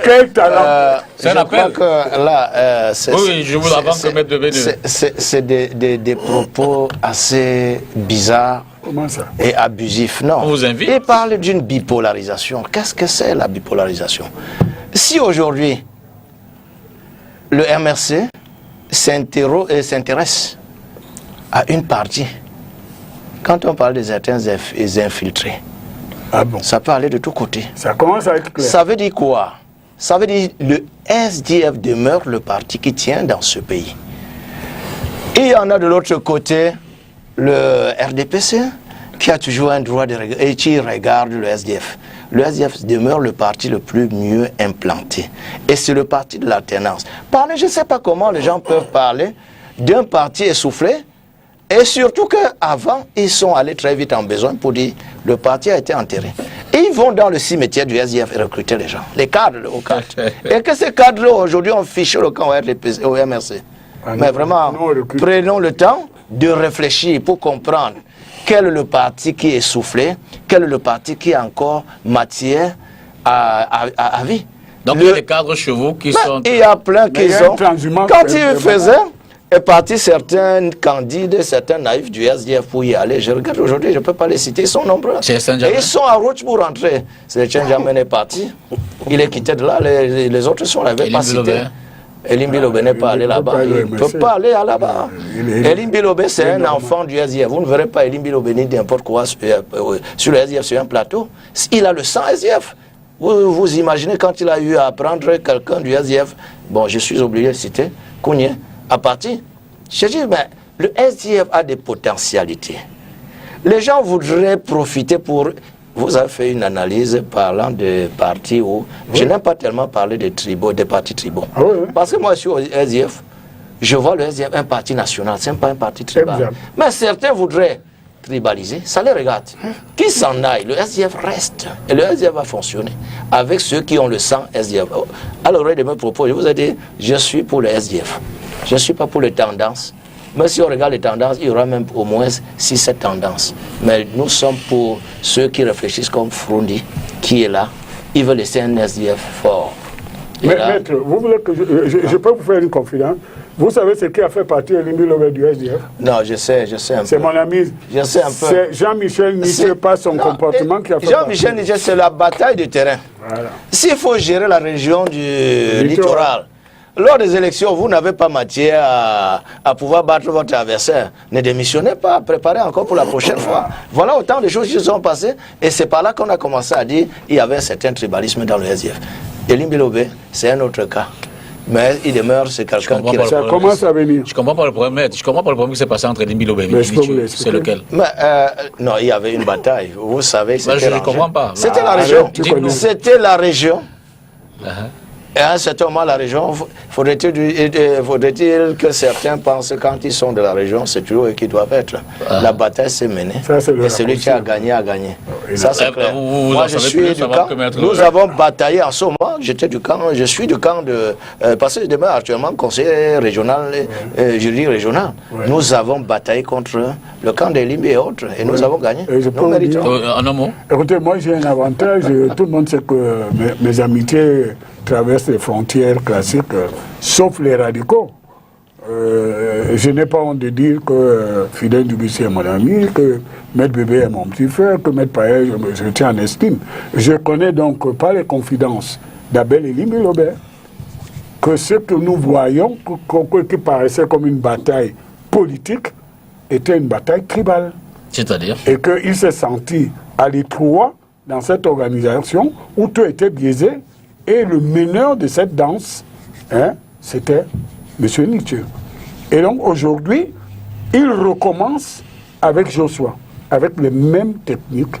Quel talent! C'est un appel. Que là, oui, je vous avance que mettre de Bénin. C'est des propos assez bizarres. Comment ça? Et abusifs. Non. On vous invite. Il parle d'une bipolarisation. Qu'est-ce que c'est la bipolarisation? Si aujourd'hui le MRC s'intéresse à une partie, quand on parle de certains infiltrés, ça peut aller de tous côtés. Ça commence à être clair. Ça veut dire quoi? Ça veut dire que le SDF demeure le parti qui tient dans ce pays. Et il y en a de l'autre côté le RDPC qui a toujours un droit de regarder et qui regarde le SDF. Le SDF demeure le parti le plus mieux implanté. Et c'est le parti de l'alternance. Je ne sais pas comment les gens peuvent parler d'un parti essoufflé. Et surtout qu'avant, ils sont allés très vite en besoin pour dire le parti a été enterré. Et ils vont dans le cimetière du SDF et recruter les gens, les cadres au cadre. Et que ces cadres aujourd'hui ont fiché le camp au MRC. Mais vraiment, prenons le temps de réfléchir pour comprendre quel est le parti qui est essoufflé, quel est le parti qui a encore matière à vie. Donc il y a des cadres chevaux qui sont... Il y a plein qui sont... Quand ils faisaient... est parti certains candidats, certains naïfs du SDF pour y aller. Je regarde aujourd'hui, je ne peux pas les citer, ils sont nombreux. Et ils sont en route pour rentrer. C'est Tchenjamen est parti. Il est quitté de là, les autres sont là, ils pas cité. Elim Bilobé n'est pas allé là-bas. Il ne peut pas aller là-bas. Elim Bilobé, c'est un enfant du SDF. Vous ne verrez pas Elim Bilobé ni n'importe quoi sur le SDF, sur un plateau. Il a le sang SDF. Vous imaginez quand il a eu à prendre quelqu'un du SDF, bon, je suis obligé de citer, Kounié, à partir. Je dis, mais le SDF a des potentialités. Les gens voudraient profiter pour... Vous avez fait une analyse parlant de partis où... Oui. Je n'aime pas tellement parler des tribaux, des partis tribaux. Ah oui. Parce que moi, je suis au SDF. Je vois le SDF un parti national, ce n'est pas un parti tribal. Exact. Mais certains voudraient tribaliser, ça les regarde. Qui s'en aille, le SDF reste. Et le SDF va fonctionner avec ceux qui ont le sang SDF. À l'oreille de mes propos, je vous ai dit, je suis pour le SDF. Je ne suis pas pour les tendances. Mais si on regarde les tendances, il y aura même au moins 6-7 tendances. Mais nous sommes pour ceux qui réfléchissent comme Frundi, qui est là. Il veut laisser un SDF fort. Mais là, maître, vous voulez que je peux vous faire une confidence? Vous savez ce qui a fait partir Elim Bilobé du SDF? Non, je sais un peu. C'est mon ami. Je sais un peu. C'est Jean-Michel Nietzsche, pas son comportement qui a fait Jean-Michel Nietzsche, c'est la bataille du terrain. Voilà. S'il faut gérer la région du littoral, lors des élections, vous n'avez pas matière à pouvoir battre votre adversaire. Ne démissionnez pas, préparez encore pour la prochaine fois. Voilà autant de choses qui se sont passées. Et c'est par là qu'on a commencé à dire qu'il y avait un certain tribalisme dans le SDF. Elim Bilobé, c'est un autre cas. Mais il demeure, c'est quelqu'un qui... Ça commence à venir. Je comprends pas le problème. Je comprends pas le problème qui s'est passé entre Elim Bilobé et Nithieu. C'est lequel? Mais, non, il y avait une bataille. Vous savez, c'était je ne comprends pas. C'était la région. C'était la région. Et à un certain moment, la région, faudrait-il que certains pensent quand ils sont de la région, c'est toujours eux qui doivent être. La bataille s'est menée. Ça, et celui qui a gagné, a gagné. Ça, c'est clair. Moi, je suis du camp. Nous avons bataillé en ce moment. J'étais du camp. Je suis du camp de... parce que je demeure actuellement conseiller régional, juridique régional. Nous avons bataillé contre le camp des Limbi et autres. Et nous avons gagné. Nous méritons. En un mot. Écoutez, moi, j'ai un avantage. Tout le monde sait que mes amitiés traversent les frontières classiques, sauf les radicaux. Je n'ai pas honte de dire que Fidèle Dubussi est mon ami, que Maître Bébé est mon petit frère, que Maître Paye, je tiens en estime. Je connais donc pas les confidences d'Abel et Limbi-Lobert, que ce que nous voyons, qui paraissait comme une bataille politique, était une bataille tribale. C'est-à-dire? Et qu'il s'est senti à l'étroit dans cette organisation où tout était biaisé. Et le meneur de cette danse, c'était M. Nithieu. Et donc aujourd'hui, il recommence avec Joshua, avec les mêmes techniques,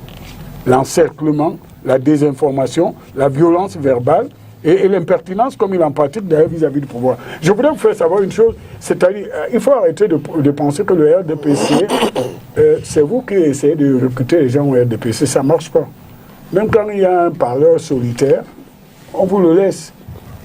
l'encerclement, la désinformation, la violence verbale et l'impertinence comme il en pratique d'ailleurs vis-à-vis du pouvoir. Je voudrais vous faire savoir une chose, c'est-à-dire il faut arrêter de penser que le RDPC, c'est vous qui essayez de recruter les gens au RDPC, ça ne marche pas. Même quand il y a un parleur solitaire, on vous le laisse,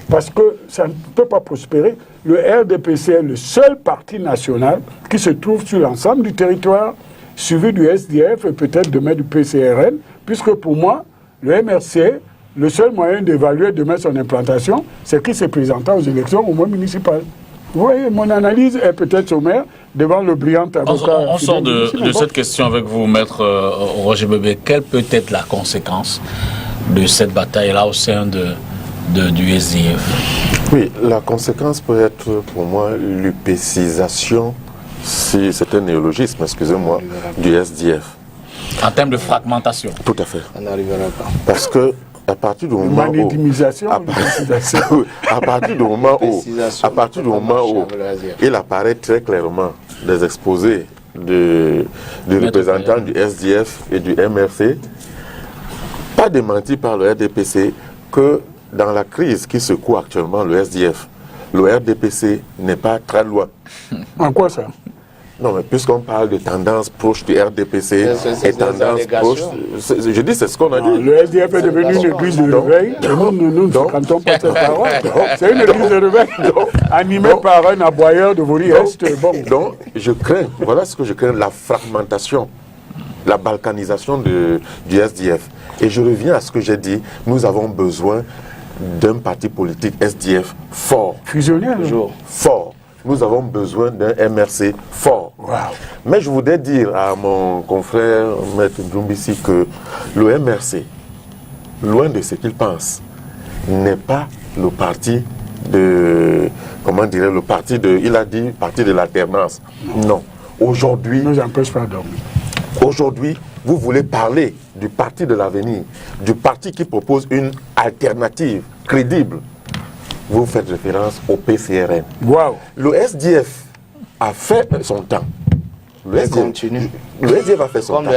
parce que ça ne peut pas prospérer. Le RDPC est le seul parti national qui se trouve sur l'ensemble du territoire, suivi du SDF et peut-être demain du PCRN, puisque pour moi, le MRC, le seul moyen d'évaluer demain son implantation, c'est qu'il s'est présenté aux élections au moins municipales. Vous voyez, mon analyse est peut-être sommaire devant le brillant avocat. On sort de cette question avec vous, Maître Roger Bébé. Quelle peut être la conséquence de cette bataille-là au sein du SDF? Oui, la conséquence peut être pour moi l'upécisation, si c'est un néologisme, excusez-moi, du SDF. En termes de fragmentation? Tout à fait. On n'arrivera pas. Parce que à partir du moment où, il apparaît très clairement des exposés des représentants du SDF et du MRC, pas démenti par le RDPC, que dans la crise qui secoue actuellement le SDF, le RDPC n'est pas très loin. En quoi ça? Non, mais puisqu'on parle de tendances proches du RDPC et tendances proches... Je dis, c'est ce qu'on a dit. Le SDF est devenu une église de réveil. Nous ne cantons pas cette parole. C'est une église de réveil animée par un aboyeur de Voli Est. Bon. Donc, je crains, voilà ce que je crains, la fragmentation, la balkanisation du SDF. Et je reviens à ce que j'ai dit, nous avons besoin d'un parti politique SDF fort. Fusionnel. Fort. Nous avons besoin d'un MRC fort. Wow. Mais je voudrais dire à mon confrère Maître Ndumbisi que le MRC, loin de ce qu'il pense, n'est pas le parti de, comment dirais, le parti de, il a dit, parti de l'alternance. Non. Aujourd'hui, nous empêche pas dormir. Aujourd'hui, vous voulez parler du parti de l'avenir, du parti qui propose une alternative crédible. Vous faites référence au PCRN. Wow. Le SDF a fait son temps. Le SDF a fait son temps.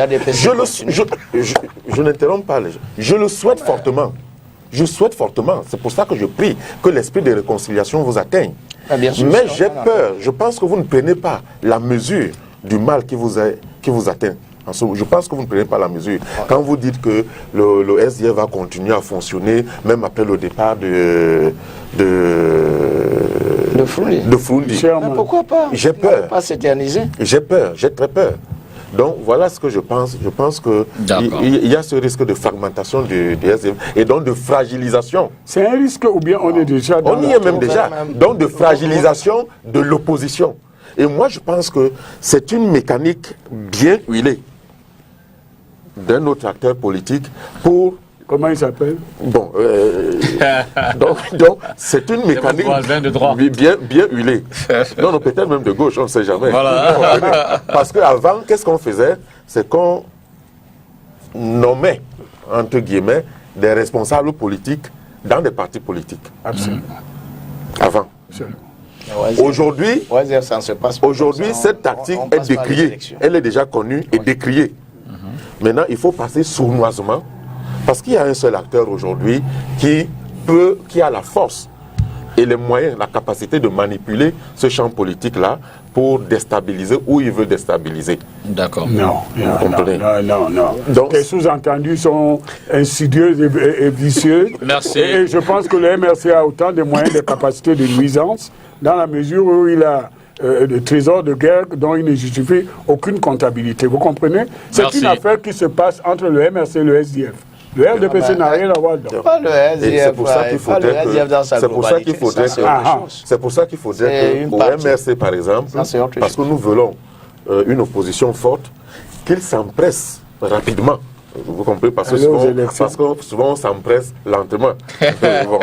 Je n'interromps pas les gens. Je le souhaite fortement. Je souhaite fortement. C'est pour ça que je prie que l'esprit de réconciliation vous atteigne. Mais j'ai peur. Je pense que vous ne prenez pas la mesure du mal qui vous atteint. Je pense que vous ne prenez pas la mesure. Quand vous dites que le SDF va continuer à fonctionner, même après le départ de Froundi. Mais pourquoi pas? J'ai peur. Pas s'éterniser. J'ai peur, j'ai très peur. Donc voilà ce que je pense. Je pense qu'il y a ce risque de fragmentation du SDF et donc de fragilisation. C'est un risque ou bien on est déjà dans... On y est même déjà. Donc de fragilisation de l'opposition. Et moi je pense que c'est une mécanique bien huilée d'un autre acteur politique pour... Comment il s'appelle? Bon, donc c'est une mécanique bien huilée. Non, peut-être même de gauche, on ne sait jamais. Voilà. Parce qu'avant, qu'est-ce qu'on faisait? C'est qu'on nommait, entre guillemets, des responsables politiques dans des partis politiques. Absolument. Avant. Absolument. Aujourd'hui, ça ne se passe pas aujourd'hui, comme ça. cette tactique On est passe par les décriée. élections. Elle est déjà connue et décriée. Maintenant, il faut passer sournoisement, parce qu'il y a un seul acteur aujourd'hui qui a la force et les moyens, la capacité de manipuler ce champ politique-là pour déstabiliser où il veut déstabiliser. D'accord. Non. Donc, les sous-entendus sont insidieux et vicieux. Merci. Et je pense que le MRC a autant de moyens, de capacités de nuisance, dans la mesure où il a des trésors de guerre dont il ne justifie aucune comptabilité. Vous comprenez? C'est Merci. une affaire qui se passe entre le MRC et le SDF. Le RDPC n'a rien à voir dedans. Pas le et SDF, c'est pour ça qu'il faudrait c'est pour ça qu'il faudrait qu'au MRC, par exemple, Ça, c'est autre parce que nous voulons une opposition forte, qu'il s'empresse rapidement. Vous comprenez? Parce que souvent on s'empresse lentement. Bon,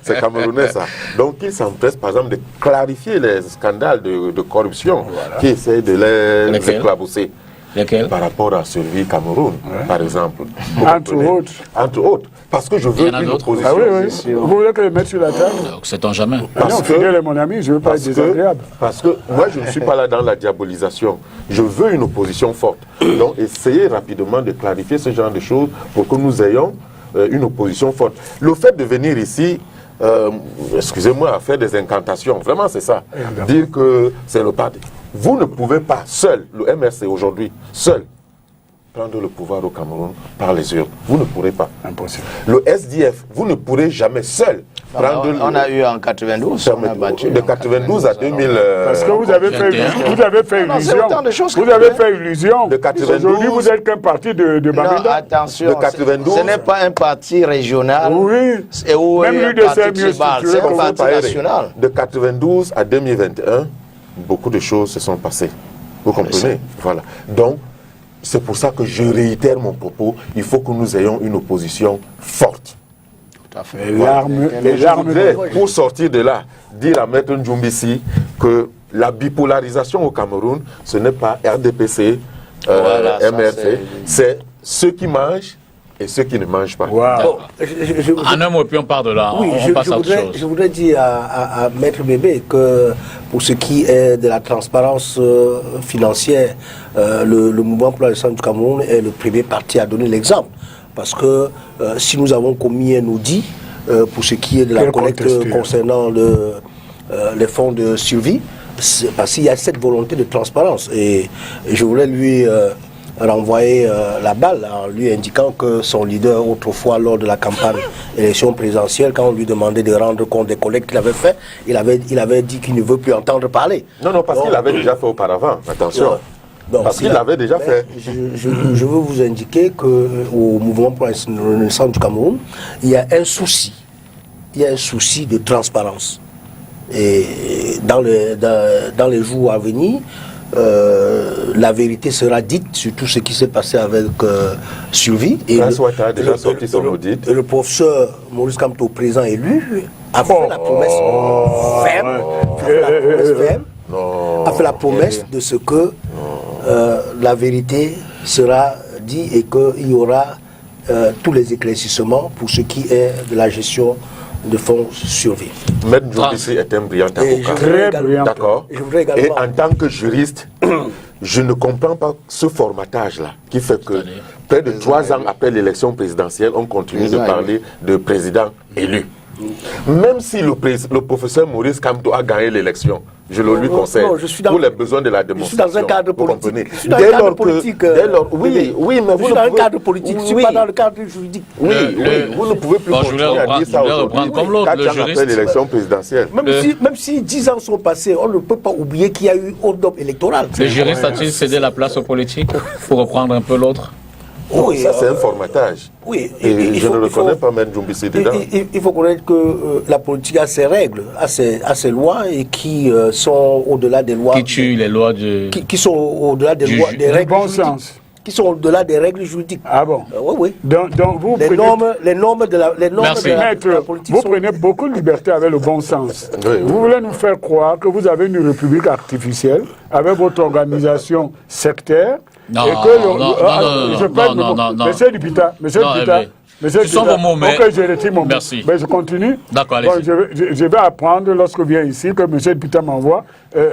c'est camerounais ça. Donc qu'il s'empresse par exemple de clarifier les scandales de corruption qui essayent de les éclabousser. Lesquels? Par rapport à Survie Cameroun, par exemple. Entre autres. Parce que je veux une opposition. Ah oui. Vous voulez que je mette sur la table? Sait-on jamais. Non, Fidèle est mon ami, je ne veux pas être désagréable. Parce que moi, je ne suis pas là dans la diabolisation. Je veux une opposition forte. Donc, essayez rapidement de clarifier ce genre de choses pour que nous ayons une opposition forte. Le fait de venir ici, excusez-moi, à faire des incantations, vraiment c'est ça. Dire que c'est le parti. Vous ne pouvez pas, seul, le MRC aujourd'hui, seul, prendre le pouvoir au Cameroun par les urnes. Vous ne pourrez pas. Impossible. Le SDF, vous ne pourrez jamais seul prendre on a eu en 92, on a battu. de 92 à 2000. Parce que vous avez fait illusion. Vous avez fait illusion. De 92. Aujourd'hui, vous êtes qu'un parti de Non, Bamenda. attention, De 92. ce n'est pas un parti régional. Oui. Et où Même un l'UDC parti est mieux tribal, structuré c'est un que parti national. De 92 à 2021, beaucoup de choses se sont passées. Vous comprenez? Voilà. Donc, c'est pour ça que je réitère mon propos. Il faut que nous ayons une opposition forte. Tout à fait. Les larmes. Pour sortir de là, dire à Maître Ndjumbisi que la bipolarisation au Cameroun, ce n'est pas RDPC, Voilà, ça, MRC, c'est ceux qui mangent et ceux qui ne mangent pas. Wow. En un mot, et puis on part de là. Oui, on passe à autre chose. je voudrais dire à Maître Bébé que pour ce qui est de la transparence financière, le mouvement pour la naissance du Cameroun est le premier parti à donner l'exemple. Parce que si nous avons commis un audit pour ce qui est de la collecte concernant les fonds de survie, parce qu'il y a cette volonté de transparence. Et je voulais lui renvoyer la balle en lui indiquant que son leader autrefois lors de la campagne élection présidentielle, quand on lui demandait de rendre compte des collectes qu'il avait fait, il avait dit qu'il ne veut plus entendre parler. Non, parce qu'il l'avait déjà fait auparavant, attention. Donc, parce qu'il l'avait déjà fait. Je veux vous indiquer qu'au mouvement pour la renaissance du Cameroun, il y a un souci. Il y a un souci de transparence. Et dans les jours à venir, la vérité sera dite sur tout ce qui s'est passé avec Survie. Et le professeur Maurice Kamto, président élu, a fait la promesse ferme, a fait la promesse de ce que la vérité sera dite et qu'il y aura tous les éclaircissements pour ce qui est de la gestion de fonds survie. Maître Ndjumbisi est un brillant avocat. Très brillant. D'accord. Et en tant que juriste, je ne comprends pas ce formatage-là qui fait que près de 3 ans après l'élection présidentielle, on continue de parler de président élu. Même si le professeur Maurice Kamto a gagné l'élection, je le lui conseille, pour les besoins de la démonstration. Je suis dans un cadre politique. Je suis dans un cadre politique. Oui, mais je suis dans un cadre politique, je ne suis pas dans le cadre juridique. Oui, vous ne pouvez plus continuer à dire ça aujourd'hui, 4 ans après l'élection présidentielle. Même si 10 ans sont passés, on ne peut pas oublier qu'il y a eu hold-up électoral. Le juriste a-t-il cédé la place aux politiques pour reprendre un peu l'autre? Oui, ça c'est un formatage. Oui, et je ne reconnais pas M. Ndjumbisi dedans. Il faut connaître que la politique a ses règles, a ses lois et qui sont au-delà des lois. Qui tuent les lois de. Qui sont au-delà des lois, des règles juridiques. Qui sont au-delà des règles juridiques. Ah bon? Oui. Donc vous les normes de la politique. Vous prenez beaucoup de liberté avec le bon sens. Oui. Vous voulez nous faire croire que vous avez une république artificielle avec votre organisation sectaire. Non, et que non. Monsieur Dupita, Ce sont vos mots, mais... Ok, je retire mon mot. Merci. Mais je continue. D'accord, allez-y. Bon, je vais apprendre, lorsque je viens ici, que M. le député m'envoie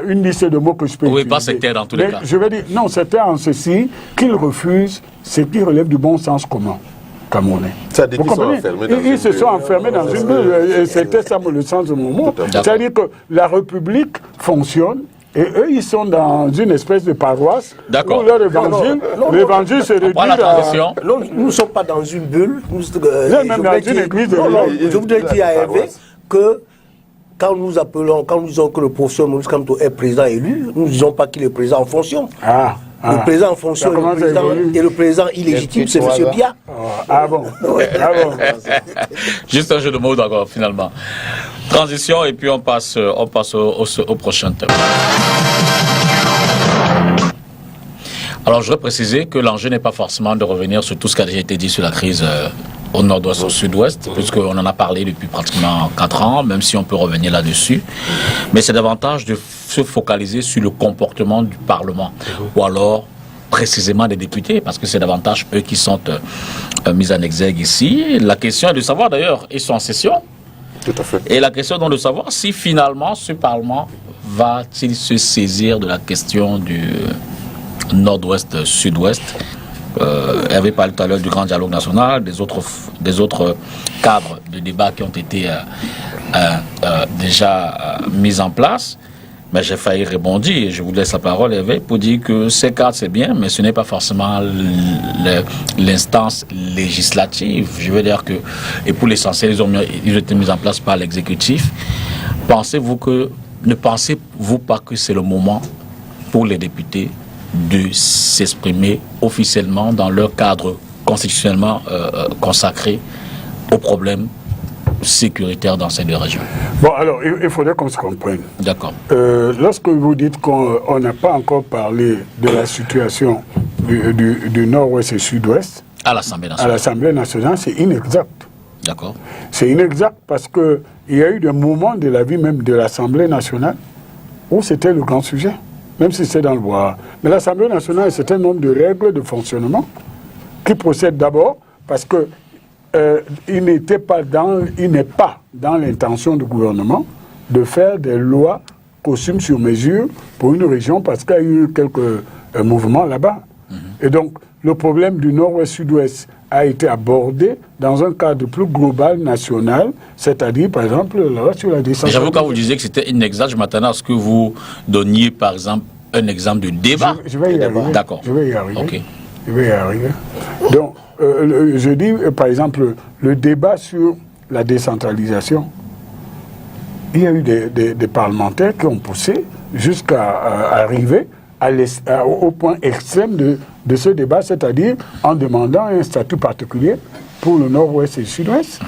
une liste de mots que je peux utiliser. Oui, pas sectaire dans tous les cas. Je vais dire, non, sectaire en ceci, qu'il refuse ce qui relève du bon sens commun camerounais. C'est-à-dire qu'ils sont enfermés dans Ils se sont enfermés dans une bulle. C'était ça le sens de mon mot. C'est-à-dire que la République fonctionne. Et eux, ils sont dans une espèce de paroisse où leur l'évangile se réduit à... Non, nous ne sommes pas dans une bulle. Même dans une église de je voudrais dire à Hervé que quand nous appelons, quand nous disons que le professeur Maurice Kamto est président élu, nous ne disons pas qu'il est président en fonction. Le président en fonction et le président illégitime, c'est M. Bia. Ah bon. Juste un jeu de mots d'accord, finalement. Transition et puis on passe au prochain thème. Alors je voudrais préciser que l'enjeu n'est pas forcément de revenir sur tout ce qui a déjà été dit sur la crise au nord-ouest, au sud-ouest, puisqu'on en a parlé depuis pratiquement 4 ans, même si on peut revenir là-dessus. Mais c'est davantage de se focaliser sur le comportement du Parlement, ou alors précisément des députés, parce que c'est davantage eux qui sont mis en exergue ici. La question est de savoir d'ailleurs, ils sont en session. Tout à fait. Et la question est donc de savoir si finalement ce Parlement va-t-il se saisir de la question du nord-ouest, sud-ouest. Hervé parlait tout à l'heure du grand dialogue national, des autres cadres de débat qui ont été déjà mis en place. Mais j'ai failli rebondir, et je vous laisse la parole, Hervé, pour dire que ces cadres, c'est bien, mais ce n'est pas forcément l'instance législative. Je veux dire que, et pour l'essentiel, ils ont été mis en place par l'exécutif. Ne pensez-vous pas que c'est le moment pour les députés de s'exprimer officiellement dans leur cadre constitutionnellement consacré aux problèmes sécuritaires dans ces deux régions? Bon, alors, il faudrait qu'on se comprenne. D'accord. Lorsque vous dites qu'on n'a pas encore parlé de la situation du nord-ouest et sud-ouest, à l'Assemblée nationale, c'est inexact. D'accord. C'est inexact parce qu'il y a eu des moments de la vie même de l'Assemblée nationale où c'était le grand sujet, même si c'est dans le bois. Mais l'Assemblée nationale a un certain nombre de règles de fonctionnement qui procèdent d'abord parce que il n'est pas dans l'intention du gouvernement de faire des lois costumes sur mesure pour une région parce qu'il y a eu quelques mouvements là-bas. Et donc, le problème du nord-ouest, sud-ouest a été abordé dans un cadre plus global, national, c'est-à-dire, par exemple, la loi sur la décentralisation. J'avoue, quand vous disiez que c'était inexact, je m'attendais à ce que vous donniez, par exemple, un exemple de débat. Je vais y arriver. D'accord. Je vais y arriver. Okay. Je vais y arriver. Donc, je dis, par exemple, le débat sur la décentralisation, il y a eu des parlementaires qui ont poussé jusqu'à arriver au point extrême de ce débat, c'est-à-dire en demandant un statut particulier pour le nord-ouest et le sud-ouest.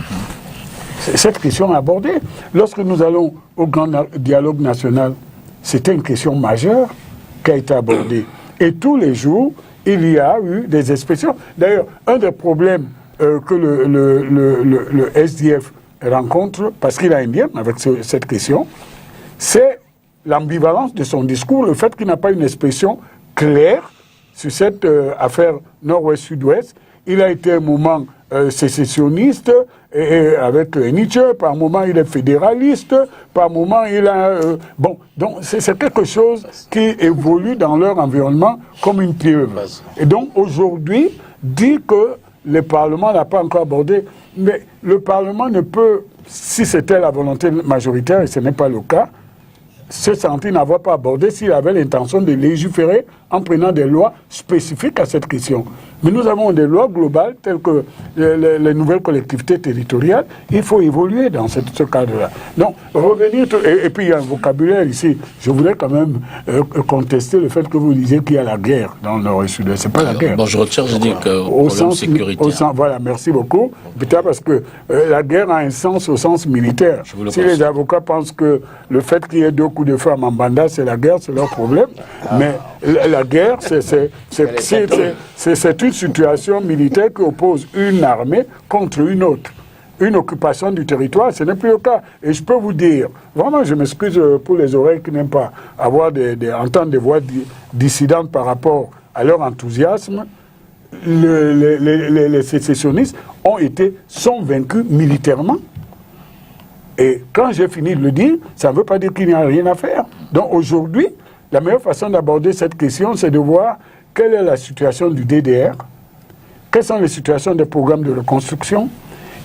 Cette question est abordée. Lorsque nous allons au grand dialogue national, c'était une question majeure qui a été abordée. Et tous les jours, il y a eu des expressions. D'ailleurs, un des problèmes que le SDF rencontre, parce qu'il a un lien avec cette question, c'est l'ambivalence de son discours, le fait qu'il n'a pas une expression claire sur cette affaire nord-ouest-sud-ouest. Il a été un moment sécessionniste et avec Nietzsche, par moment il est fédéraliste, par moment il a... bon, donc c'est quelque chose qui évolue dans leur environnement comme une pieuvre. Et donc aujourd'hui, dit que le Parlement n'a pas encore abordé, mais le Parlement ne peut, si c'était la volonté majoritaire, et ce n'est pas le cas, se sentir n'avoir pas abordé s'il avait l'intention de légiférer en prenant des lois spécifiques à cette question. Mais nous avons des lois globales telles que les nouvelles collectivités territoriales. Il faut évoluer dans ce cadre-là. Donc, revenir... Et puis, il y a un vocabulaire ici. Je voudrais quand même contester le fait que vous disiez qu'il y a la guerre dans le nord et sud. C'est pas la guerre. Bon, je retire, je dis qu'au sens sécuritaire. Voilà, merci beaucoup. Peut-être parce que la guerre a un sens au sens militaire. Si les avocats pensent que le fait qu'il y ait 2 coups de feu à Mambanda, c'est la guerre, c'est leur problème. Mais la guerre, c'est une situation militaire qui oppose une armée contre une autre. Une occupation du territoire, ce n'est plus le cas. Et je peux vous dire, vraiment, je m'excuse pour les oreilles qui n'aiment pas entendre des voix dissidentes par rapport à leur enthousiasme. les sécessionnistes sont vaincus militairement. Et quand j'ai fini de le dire, ça ne veut pas dire qu'il n'y a rien à faire. Donc aujourd'hui, la meilleure façon d'aborder cette question, c'est de voir quelle est la situation du DDR, quelles sont les situations des programmes de reconstruction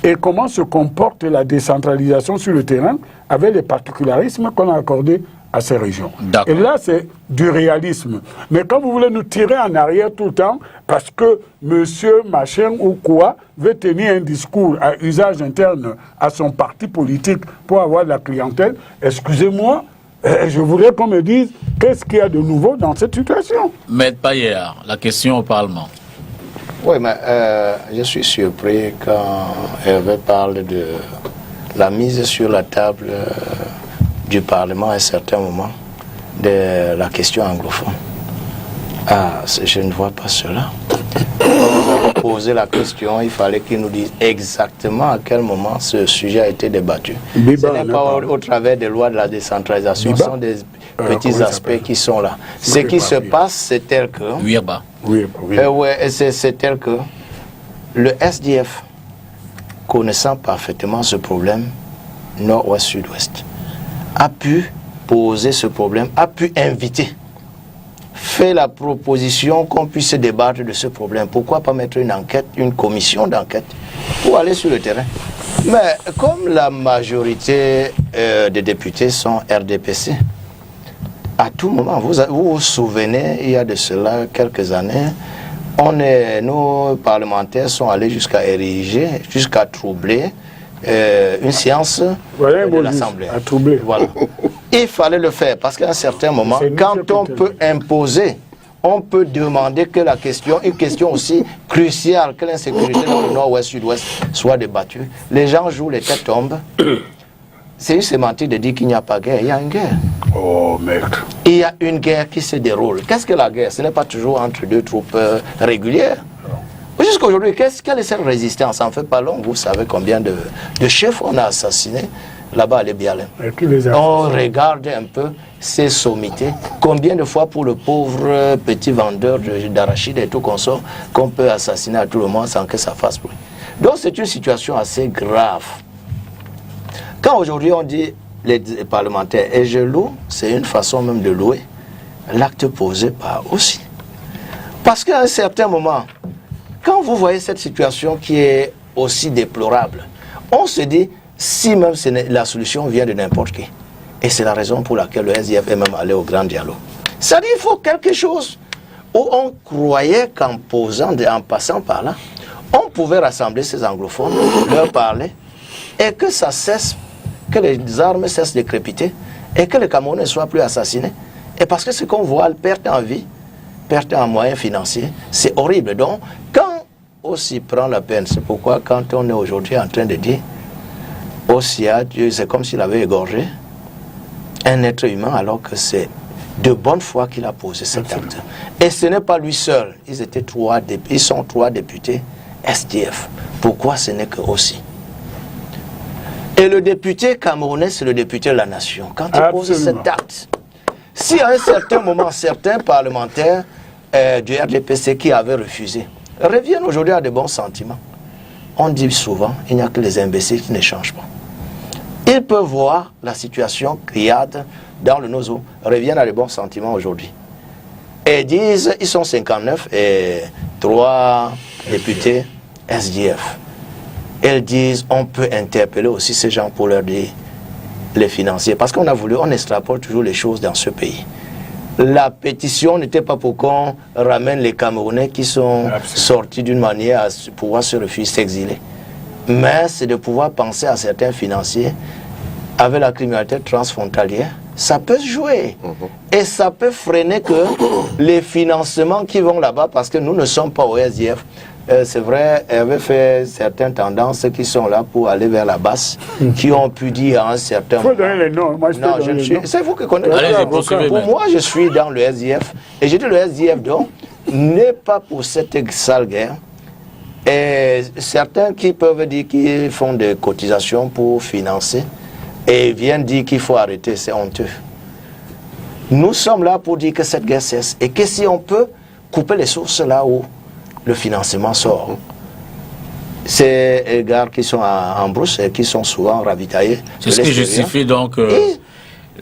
et comment se comporte la décentralisation sur le terrain avec les particularismes qu'on a accordés à ces régions. Et là, c'est du réalisme. Mais quand vous voulez nous tirer en arrière tout le temps, parce que monsieur machin ou quoi veut tenir un discours à usage interne à son parti politique pour avoir de la clientèle, excusez-moi, je voudrais qu'on me dise qu'est-ce qu'il y a de nouveau dans cette situation. Maître Payeur, la question au Parlement. Oui, mais je suis surpris quand Hervé parle de la mise sur la table du Parlement à un certain moment de la question anglophone. Ah, je ne vois pas cela. Quand vous avez posé la question, il fallait qu'il nous dise exactement à quel moment ce sujet a été débattu. Ce n'est pas au travers des lois de la décentralisation, ce sont des petits aspects qui sont là. Ce qui se passe, c'est tel que... c'est tel que le SDF, connaissant parfaitement ce problème, nord-ouest-sud-ouest, a pu poser ce problème, a pu inviter, fait la proposition qu'on puisse débattre de ce problème. Pourquoi pas mettre une enquête, une commission d'enquête pour aller sur le terrain? Mais comme la majorité des députés sont RDPC, à tout moment, vous vous souvenez, il y a de cela quelques années, nos parlementaires sont allés jusqu'à ériger, jusqu'à troubler une séance de l'Assemblée. Voilà. Il fallait le faire parce qu'à un certain moment, quand on peut imposer, on peut demander que une question aussi cruciale que l'insécurité dans le nord-ouest, sud-ouest soit débattue. Les gens jouent, les têtes tombent. C'est une sémantique de dire qu'il n'y a pas de guerre. Il y a une guerre. Oh merde. Il y a une guerre qui se déroule. Qu'est-ce que la guerre? Ce n'est pas toujours entre deux troupes régulières. Jusqu'à aujourd'hui, quelle est cette résistance? Ça en fait pas long. Vous savez combien de chefs on a assassinés là-bas à Lébialem. On regarde un peu ces sommités. Combien de fois pour le pauvre petit vendeur d'arachide et tout consort qu'on peut assassiner à tout le monde sans que ça fasse bruit. Donc c'est une situation assez grave. Quand aujourd'hui on dit les parlementaires, et je loue, c'est une façon même de louer l'acte posé par aussi. Parce qu'à un certain moment, quand vous voyez cette situation qui est aussi déplorable, on se dit, si même la solution vient de n'importe qui. Et c'est la raison pour laquelle le SDF est même allé au grand dialogue. C'est-à-dire qu'il faut quelque chose où on croyait qu'en passant par là, on pouvait rassembler ces anglophones, leur parler, et que ça cesse, que les armes cessent de crépiter, et que les Camerounais ne soient plus assassinés. Et parce que ce qu'on voit, perte en vie, perte en moyens financiers, c'est horrible. Donc, quand aussi prend la peine, c'est pourquoi quand on est aujourd'hui en train de dire, aussi à Dieu, c'est comme s'il avait égorgé un être humain, alors que c'est de bonne foi qu'il a posé cet acte. Et ce n'est pas lui seul, ils sont 3 députés SDF. Pourquoi ce n'est que aussi? Et le député camerounais, c'est le député de la nation. Quand il pose cet acte, si à un certain moment, certains parlementaires du RDPC qui avaient refusé reviennent aujourd'hui à de bons sentiments, on dit souvent, il n'y a que les imbéciles qui ne changent pas. Ils peuvent voir la situation criarde dans le nozo, reviennent à de bons sentiments aujourd'hui. Et disent, ils sont 59 et 3 députés SDF. Ils disent, on peut interpeller aussi ces gens pour leur dire les financiers. Parce qu'on a voulu, on extrapole toujours les choses dans ce pays. La pétition n'était pas pour qu'on ramène les Camerounais qui sont sortis d'une manière à pouvoir se refuser, s'exiler. Mais c'est de pouvoir penser à certains financiers avec la criminalité transfrontalière. Ça peut se jouer. Et ça peut freiner que les financements qui vont là-bas, parce que nous ne sommes pas au SDF. C'est vrai, Hervé fait certaines tendances qui sont là pour aller vers la basse, qui ont pu dire à un certain moment. Il faut donner les noms. Moi, c'est vous qui connaissez. Pour moi, je suis dans le SDF. Et j'ai dit le SDF, donc, n'est pas pour cette sale guerre. Et certains qui peuvent dire qu'ils font des cotisations pour financer et viennent dire qu'il faut arrêter, c'est honteux. Nous sommes là pour dire que cette guerre cesse et que si on peut couper les sources là où le financement sort. Ces gares qui sont en brousse et qui sont souvent ravitaillées. C'est ce qui justifie donc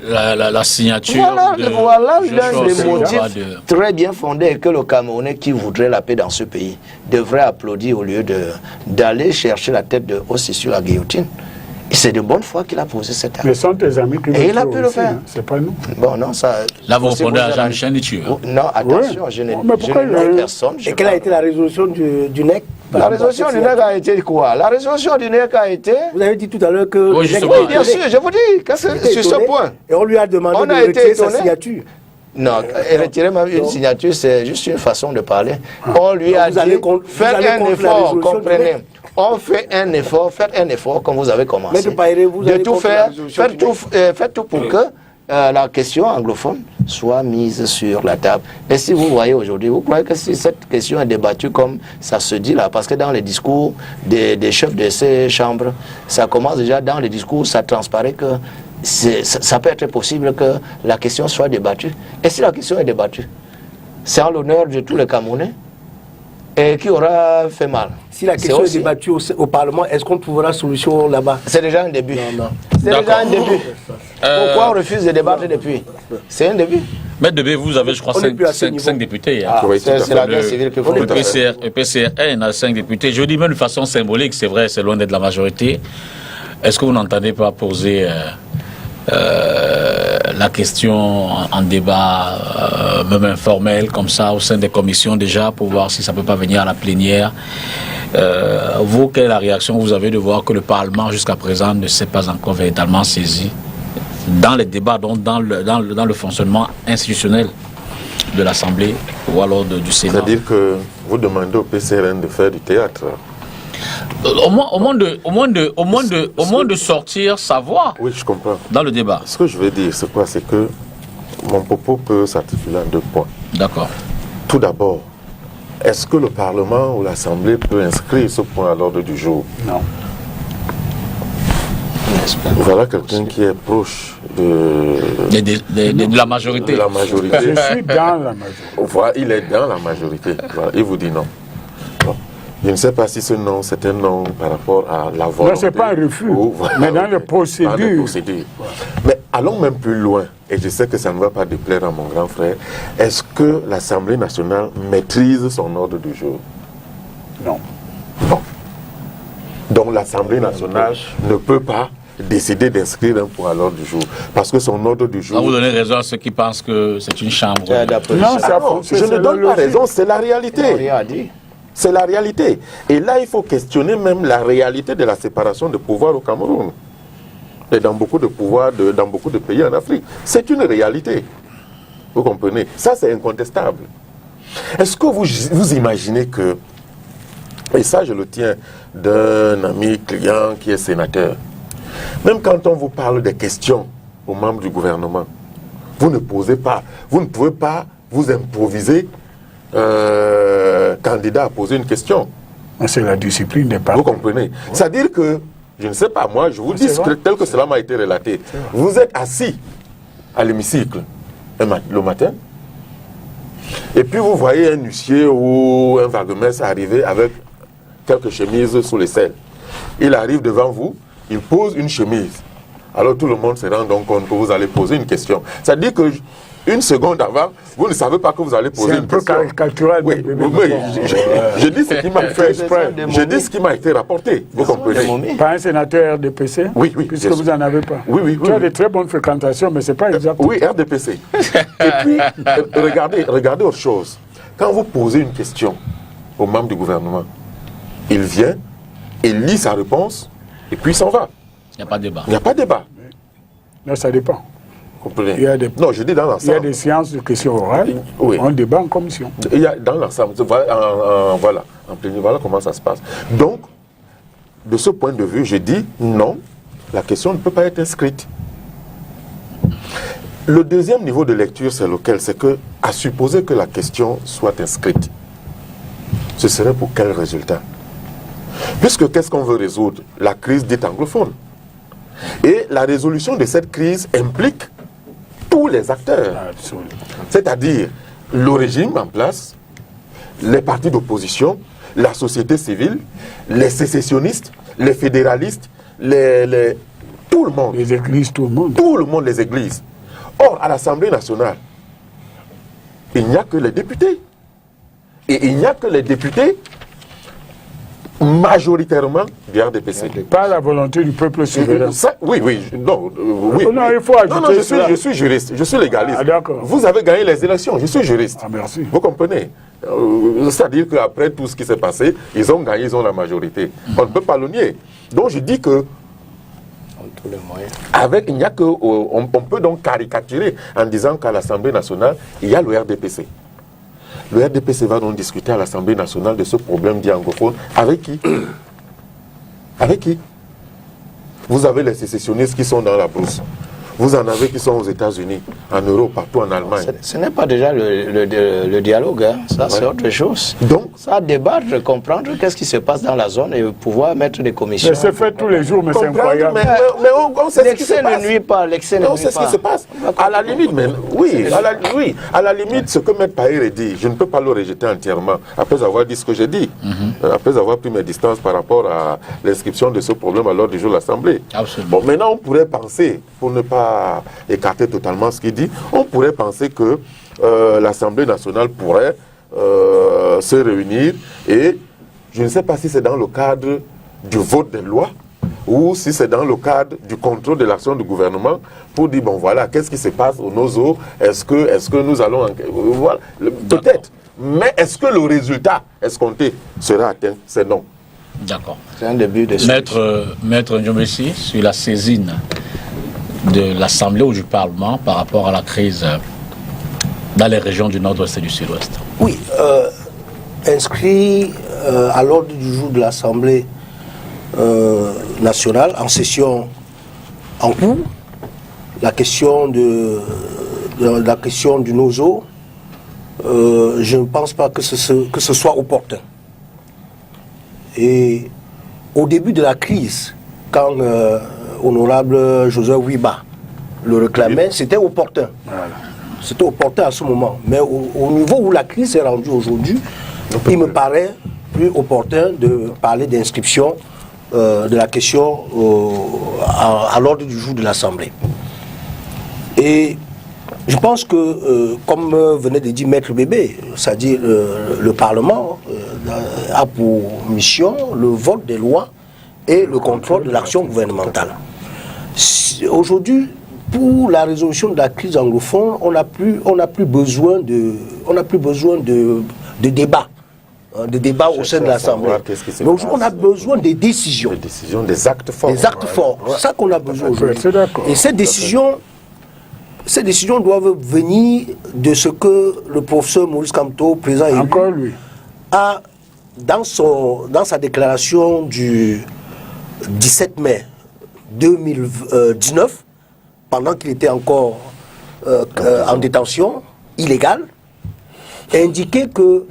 la signature voilà de l'un des motifs de... très bien fondés que le Camerounais qui voudrait la paix dans ce pays devrait applaudir au lieu d'aller chercher la tête de Ossi sur la guillotine. C'est de bonne foi qu'il a posé cette acte. Mais sont tes amis qui Et il a pu le faire. C'est pas nous. Bon, non, ça... Là, vous répondez à Jean-Michel Nitue. Non, attention, je n'ai personne. Et quelle a été la résolution du NEC? La résolution du NEC a été quoi? La résolution du NEC a été... Vous avez dit tout à l'heure que... Oui, justement. Oui, bien sûr, je vous dis, que c'est sur ce point. Et on lui a demandé On de a été retirer sa étonné. signature. Non, et retirer même une signature, c'est juste une façon de parler. On lui a Vous dit, allez contre faites la un résolution effort, du comprenez. NEC. On fait un effort, faites un effort comme vous avez commencé. Maître Paéré, vous de allez tout contre la faire, résolution faites tout pour que la question anglophone soit mise sur la table. Et si vous voyez aujourd'hui, vous croyez que si cette question est débattue comme ça se dit là, parce que dans les discours des chefs de ces chambres, ça commence déjà dans les discours, ça transparaît que ça peut être possible que la question soit débattue. Et si la question est débattue, c'est en l'honneur de tous les Camerounais et qui aura fait mal. Si la question est débattue au Parlement, est-ce qu'on trouvera solution là-bas? C'est déjà un début. Non. C'est déjà un début. Pourquoi on refuse de débattre depuis? C'est un début. Maître Debé, vous avez, je crois, On est plus à ce 5 niveau. députés. Ah, Oui, tout à c'est fait. la guerre civile qu'il faut Le faire. PCRN a 5 députés. Je dis même de façon symbolique, c'est vrai, c'est loin d'être la majorité. Est-ce que vous n'entendez pas poser la question en débat, même informel, comme ça, au sein des commissions déjà, pour voir si ça ne peut pas venir à la plénière? Vous, quelle est la réaction que vous avez de voir que le Parlement, jusqu'à présent, ne s'est pas encore véritablement saisi dans les débats, donc dans le fonctionnement institutionnel de l'Assemblée ou alors du Sénat? C'est-à-dire que vous demandez au PCRN de faire du théâtre. Au moins de sortir sa voix Oui, je comprends. dans le débat. Ce que je veux dire, c'est quoi? C'est que mon propos peut s'articuler en 2 points. D'accord. Tout d'abord, est-ce que le Parlement ou l'Assemblée peut inscrire ce point à l'ordre du jour? Non. Voilà quelqu'un qui est proche De la majorité. de la majorité. Je suis dans la majorité. Voilà, il est dans la majorité. Voilà, il vous dit non. Bon. Je ne sais pas si ce non, c'est un non par rapport à la volonté. Non, ce n'est pas un refus, Voilà, mais dans les procédures. Dans les procédures. Mais allons même plus loin, et je sais que ça ne va pas déplaire à mon grand frère. Est-ce que l'Assemblée nationale maîtrise son ordre du jour? Non. Non. Donc l'Assemblée nationale ne peut pas décider d'inscrire un point à l'ordre du jour. Parce que son ordre du jour... Vous donnez raison à ceux qui pensent que c'est une chambre. Non, ça je ne donne pas raison, c'est la réalité. Rien à dire. C'est la réalité. Et là, il faut questionner même la réalité de la séparation de pouvoir au Cameroun. Et dans beaucoup de pouvoirs, dans beaucoup de pays en Afrique. C'est une réalité. Vous comprenez? Ça, c'est incontestable. Est-ce que vous imaginez que, et ça, je le tiens d'un ami client qui est sénateur, même quand on vous parle des questions aux membres du gouvernement, vous ne pouvez pas vous improviser candidat à poser une question. C'est la discipline des partis. Vous comprenez? C'est-à-dire que, je ne sais pas, moi, je vous dis tel que cela m'a été relaté. Vous êtes assis à l'hémicycle le matin, et puis vous voyez un huissier ou un vaguemesse arriver avec quelques chemises sous les selles. Il arrive devant vous, il pose une chemise. Alors tout le monde se rend donc compte que vous allez poser une question. C'est-à-dire que une seconde avant, vous ne savez pas que vous allez poser une question. C'est un peu caricatural. Oui, je dis ce qui m'a fait exprès. Je dis ce qui m'a été rapporté. Vous comprenez? Pas un sénateur RDPC? Oui, puisque vous n'en avez pas. Oui. Tu as de très bonnes fréquentations, mais ce n'est pas exact. Oui, RDPC. Et puis, regardez autre chose. Quand vous posez une question aux membres du gouvernement, il vient, il lit sa réponse, et puis il s'en va. Il n'y a pas de débat. Il n'y a pas de débat. Non, ça dépend. Comprenez? Non, je dis dans l'ensemble. Il y a des séances de questions orales, oui. On débat en commission. Il y a dans l'ensemble, voilà, en plénière, voilà comment ça se passe. Donc, de ce point de vue, je dis non, la question ne peut pas être inscrite. Le deuxième niveau de lecture, c'est lequel? C'est que, à supposer que la question soit inscrite, ce serait pour quel résultat? Puisque qu'est-ce qu'on veut résoudre? La crise dite anglophone. Et la résolution de cette crise implique tous les acteurs. C'est-à-dire le régime en place, les partis d'opposition, la société civile, les sécessionnistes, les fédéralistes, tout le monde. Les églises, tout le monde. Tout le monde, les églises. Or, à l'Assemblée nationale, il n'y a que les députés. Et il n'y a que les députés majoritairement du RDPC. Pas la volonté du peuple souverain. Oui, non, oui. Non, il faut ajouter non, je suis juriste, je suis légaliste. Ah, d'accord. Vous avez gagné les élections, je suis juriste. Ah, merci. Vous comprenez? C'est-à-dire qu'après tout ce qui s'est passé, ils ont gagné, ils ont la majorité. On ne peut pas le nier. Donc je dis que avec, il n'y a que, on peut donc caricaturer en disant qu'à l'Assemblée nationale, il y a le RDPC. Le RDPC va donc discuter à l'Assemblée nationale de ce problème dit anglophone. Avec qui? Avec qui? Vous avez les sécessionnistes qui sont dans la brousse. Vous en avez qui sont aux États-Unis, en Europe, partout en Allemagne. Ce n'est pas déjà le dialogue, hein. Ça c'est autre chose. Donc, ça débattre, comprendre qu'est-ce qui se passe dans la zone et pouvoir mettre des commissions. Mais c'est fait tous les jours, mais c'est incroyable. Mais on sait ce qui se passe. L'excès ne nuit pas, l'excès ne nuit pas. On sait ce qui se passe. À la limite, à la limite, ce que M. Pahir dit, je ne peux pas le rejeter entièrement, après avoir dit ce que j'ai dit, après avoir pris mes distances par rapport à l'inscription de ce problème à l'ordre du jour de l'Assemblée. Absolument. Bon, maintenant, on pourrait penser, pour ne pas écarter totalement ce qu'il dit, on pourrait penser que l'Assemblée nationale pourrait se réunir et je ne sais pas si c'est dans le cadre du vote des lois ou si c'est dans le cadre du contrôle de l'action du gouvernement pour dire, bon voilà, qu'est-ce qui se passe au NOZO, est-ce que nous allons... Voilà, peut-être, mais est-ce que le résultat escompté sera atteint? C'est non. D'accord. C'est un début de... Maître Ndiomessi, sur la saisine de l'Assemblée ou du Parlement par rapport à la crise dans les régions du Nord-Ouest et du Sud-Ouest. Oui, inscrit à l'ordre du jour de l'Assemblée nationale en session en cours, la question du NOZO, je ne pense pas que ce soit opportun. Et au début de la crise, quand honorable Joseph Wiba le réclamait, c'était opportun. Voilà. C'était opportun à ce moment. Mais au niveau où la crise est rendue aujourd'hui, il me paraît plus opportun de parler d'inscription de la question à l'ordre du jour de l'Assemblée. Et je pense que, comme venait de dire Maître Bébé, c'est-à-dire le Parlement a pour mission le vote des lois et le contrôle de l'action gouvernementale. Aujourd'hui, pour la résolution de la crise anglophone, on n'a plus besoin de débat. De débat au sein de l'Assemblée. Mais aujourd'hui, on a besoin des décisions. Des décisions, des actes forts. Des actes forts. C'est ça qu'on a besoin aujourd'hui. Et ces décisions doivent venir de ce que le professeur Maurice Kamto, président élu, a, dans sa déclaration du 17 mai 2019, pendant qu'il était encore en détention illégale, indiqué que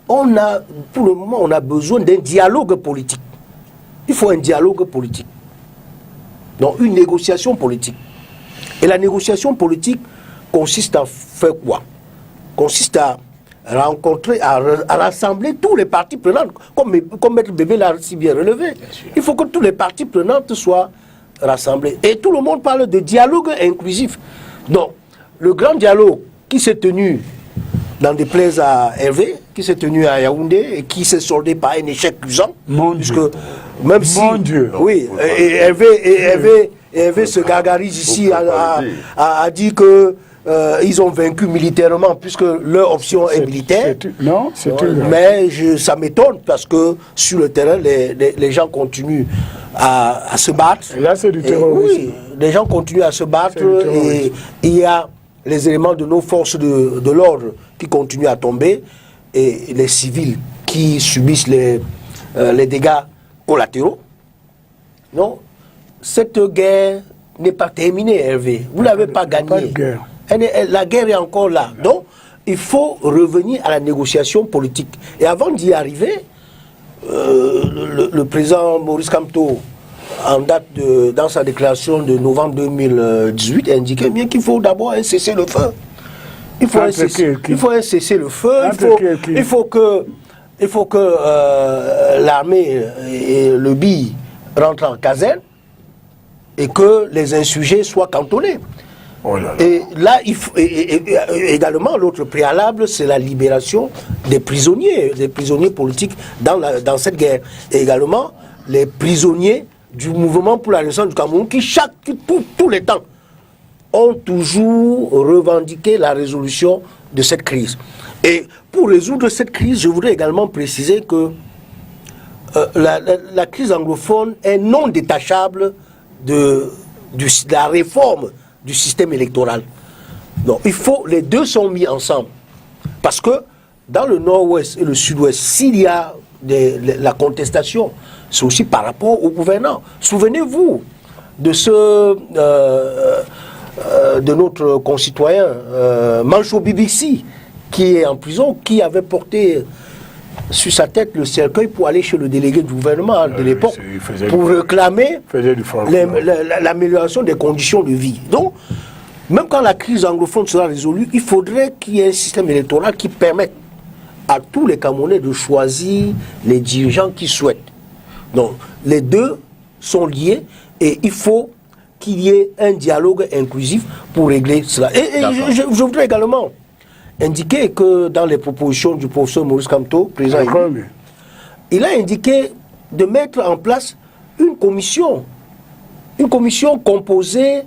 pour le moment, on a besoin d'un dialogue politique. Il faut un dialogue politique. Donc une négociation politique. Et la négociation politique consiste à faire quoi? Consiste à rencontrer, à rassembler tous les parties prenantes, comme Maître Bébé l'a si bien relevé. Il faut que tous les parties prenantes soient rassemblés. Et tout le monde parle de dialogue inclusif. Donc, le grand dialogue qui s'est tenu dans des plaies à Hervé, qui s'est tenu à Yaoundé et qui s'est soldé par un échec cuisant. Puisque même si, oui, et Hervé se gargarise ici, a dit que ils ont vaincu militairement puisque leur option est militaire. Mais ça m'étonne parce que sur le terrain, les gens continuent à se battre. Et là, c'est du terrorisme. Oui, les gens continuent à se battre et il y a les éléments de nos forces de l'ordre qui continuent à tomber et les civils qui subissent les dégâts collatéraux. Non, cette guerre n'est pas terminée, Hervé. Vous ne l'avez pas gagnée. La guerre est encore là. Donc, il faut revenir à la négociation politique. Et avant d'y arriver, le président Maurice Kamto, dans sa déclaration de novembre 2018, indiquait bien qu'il faut d'abord un cessez-le-feu. Il faut un cessez-le-feu. Il faut que l'armée et le BI rentrent en caserne et que les insurgés soient cantonnés. Oh là là. Et là, également, l'autre préalable, c'est la libération des prisonniers politiques dans cette guerre. Et également, les prisonniers du mouvement pour la renaissance du Cameroun qui, tous les temps, ont toujours revendiqué la résolution de cette crise. Et pour résoudre cette crise, je voudrais également préciser que la crise anglophone est non détachable de la réforme du système électoral. Donc, les deux sont mis ensemble. Parce que dans le nord-ouest et le sud-ouest, s'il y a la contestation, c'est aussi par rapport au gouvernant. Souvenez-vous de de notre concitoyen Mancho BBC, qui est en prison, qui avait porté sur sa tête le cercueil pour aller chez le délégué du gouvernement de l'époque pour réclamer l'amélioration des conditions de vie. Donc, même quand la crise anglophone sera résolue, il faudrait qu'il y ait un système électoral qui permette à tous les Camerounais de choisir les dirigeants qu'ils souhaitent. Donc, les deux sont liés et il faut qu'il y ait un dialogue inclusif pour régler cela. Et je voudrais également indiquer que dans les propositions du professeur Maurice Kamto, président, il a indiqué de mettre en place une commission composée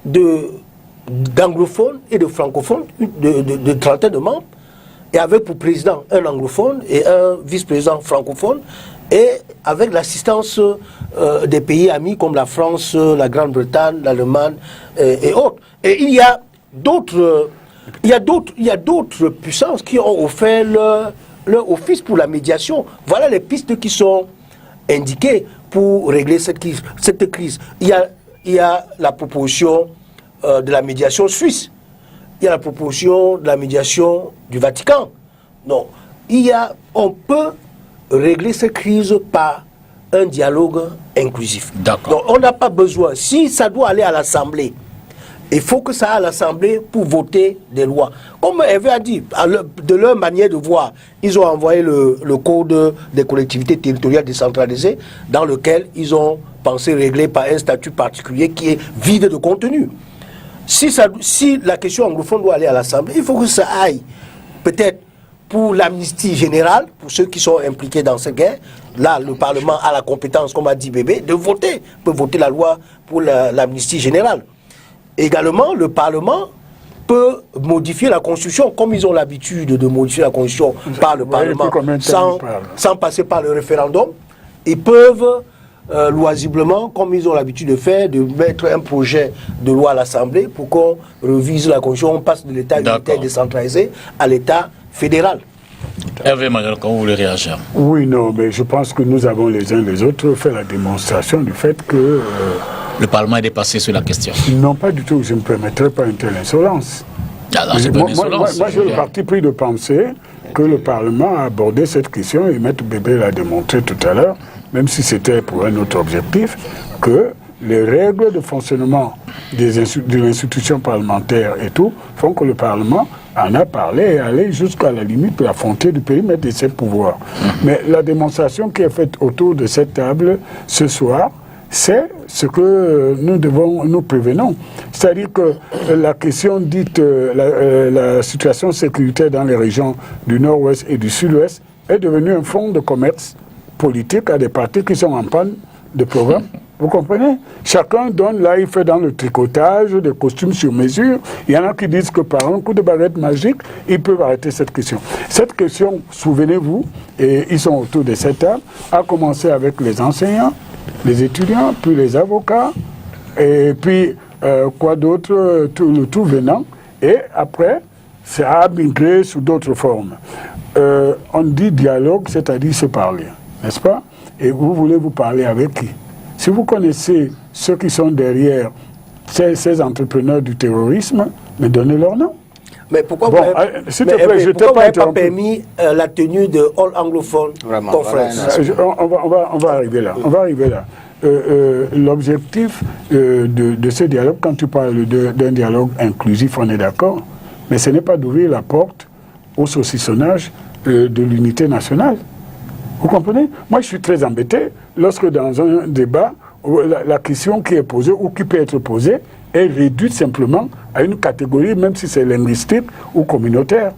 d'anglophones et de francophones, de trentaine de membres, et avec pour président un anglophone et un vice-président francophone, et avec l'assistance des pays amis comme la France, la Grande-Bretagne, l'Allemagne et autres. Et il y a d'autres puissances qui ont offert leur office pour la médiation. Voilà les pistes qui sont indiquées pour régler cette crise. Il y a la proposition de la médiation suisse. Il y a la proposition de la médiation du Vatican. Non, on peut régler cette crise par un dialogue inclusif. D'accord. Donc on n'a pas besoin, si ça doit aller à l'Assemblée, il faut que ça aille à l'Assemblée pour voter des lois. Comme Hervé a dit, de leur manière de voir, ils ont envoyé le code des collectivités territoriales décentralisées dans lequel ils ont pensé régler par un statut particulier qui est vide de contenu. Si la question anglophone doit aller à l'Assemblée, il faut que ça aille peut-être pour l'amnistie générale, pour ceux qui sont impliqués dans cette guerre. Là, le Parlement a la compétence, comme a dit Bébé, de voter, peut voter la loi pour l'amnistie générale. Également, le Parlement peut modifier la Constitution, comme ils ont l'habitude de modifier la Constitution par le Parlement, sans passer par le référendum. Ils peuvent loisiblement, comme ils ont l'habitude de faire, de mettre un projet de loi à l'Assemblée pour qu'on revise la Constitution, on passe de l'État unitaire décentralisé à l'État fédéral. Hervé Magal, quand vous voulez réagir? Oui, non, mais je pense que nous avons les uns les autres fait la démonstration du fait que... le Parlement est dépassé sur la question. Non, pas du tout. Je ne me permettrai pas une telle insolence. Moi, j'ai le parti pris de penser que le Parlement a abordé cette question, et Maître Bébé l'a démontré tout à l'heure, même si c'était pour un autre objectif, que les règles de fonctionnement de l'institution parlementaire et tout font que le Parlement en a parlé et allé jusqu'à la limite de la frontière du périmètre de ses pouvoirs. Mais la démonstration qui est faite autour de cette table ce soir, c'est ce que nous prévenons. C'est-à-dire que la question dite, la situation sécuritaire dans les régions du nord-ouest et du sud-ouest est devenue un fonds de commerce politique à des partis qui sont en panne de programme. Vous comprenez? Chacun donne, là il fait dans le tricotage, des costumes sur mesure. Il y en a qui disent que par un coup de baguette magique, ils peuvent arrêter cette question. Cette question, souvenez-vous, et ils sont autour de cette table, a commencé avec les enseignants, les étudiants, puis les avocats, et puis quoi d'autre, le tout venant. Et après, ça a migré sous d'autres formes. On dit dialogue, c'est-à-dire se parler, n'est-ce pas? Et vous voulez vous parler avec qui? Si vous connaissez ceux qui sont derrière ces entrepreneurs du terrorisme, mais donnez leur nom. Mais pourquoi vous n'avez pas permis la tenue de All Anglophone Conference? On va arriver là. L'objectif de ce dialogue, quand tu parles d'un dialogue inclusif, on est d'accord. mais ce n'est pas d'ouvrir la porte au saucissonnage de l'unité nationale. Vous comprenez? Moi, je suis très embêté lorsque dans un débat, la question qui est posée ou qui peut être posée est réduite simplement à une catégorie, même si c'est linguistique ou communautaire.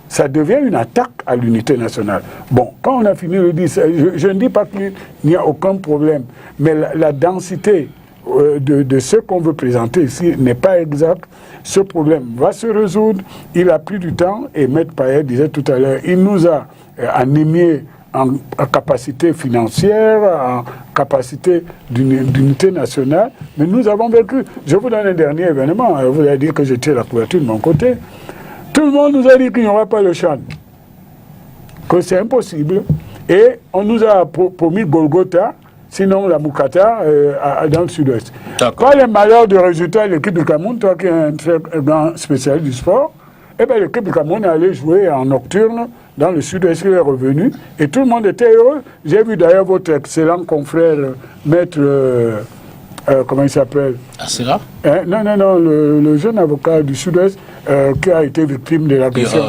Ça devient une attaque à l'unité nationale. Bon, quand on a fini de dire ça, je ne dis pas qu'il n'y a aucun problème, mais la densité de ce qu'on veut présenter ici n'est pas exact. Ce problème va se résoudre. Il a pris du temps, et Maître Payet disait tout à l'heure, il nous a anémiés en capacité financière, en capacité d'unité nationale, mais nous avons vécu. Je vous donne un dernier événement. Vous allez dire que j'étais la couverture de mon côté. Tout le monde nous a dit qu'il n'y aura pas le Tchad, que c'est impossible. Et on nous a promis Golgotha, sinon la Moukata, dans le sud-ouest. Pas les malheurs du résultat de l'équipe du Cameroun, toi qui es un très grand spécialiste du sport, eh bien l'équipe du Cameroun est allée jouer en nocturne dans le sud-ouest, il est revenu, et tout le monde était heureux. J'ai vu d'ailleurs votre excellent confrère, maître, comment il s'appelle? Assira? Non, le jeune avocat du sud-ouest qui a été victime de l'agression.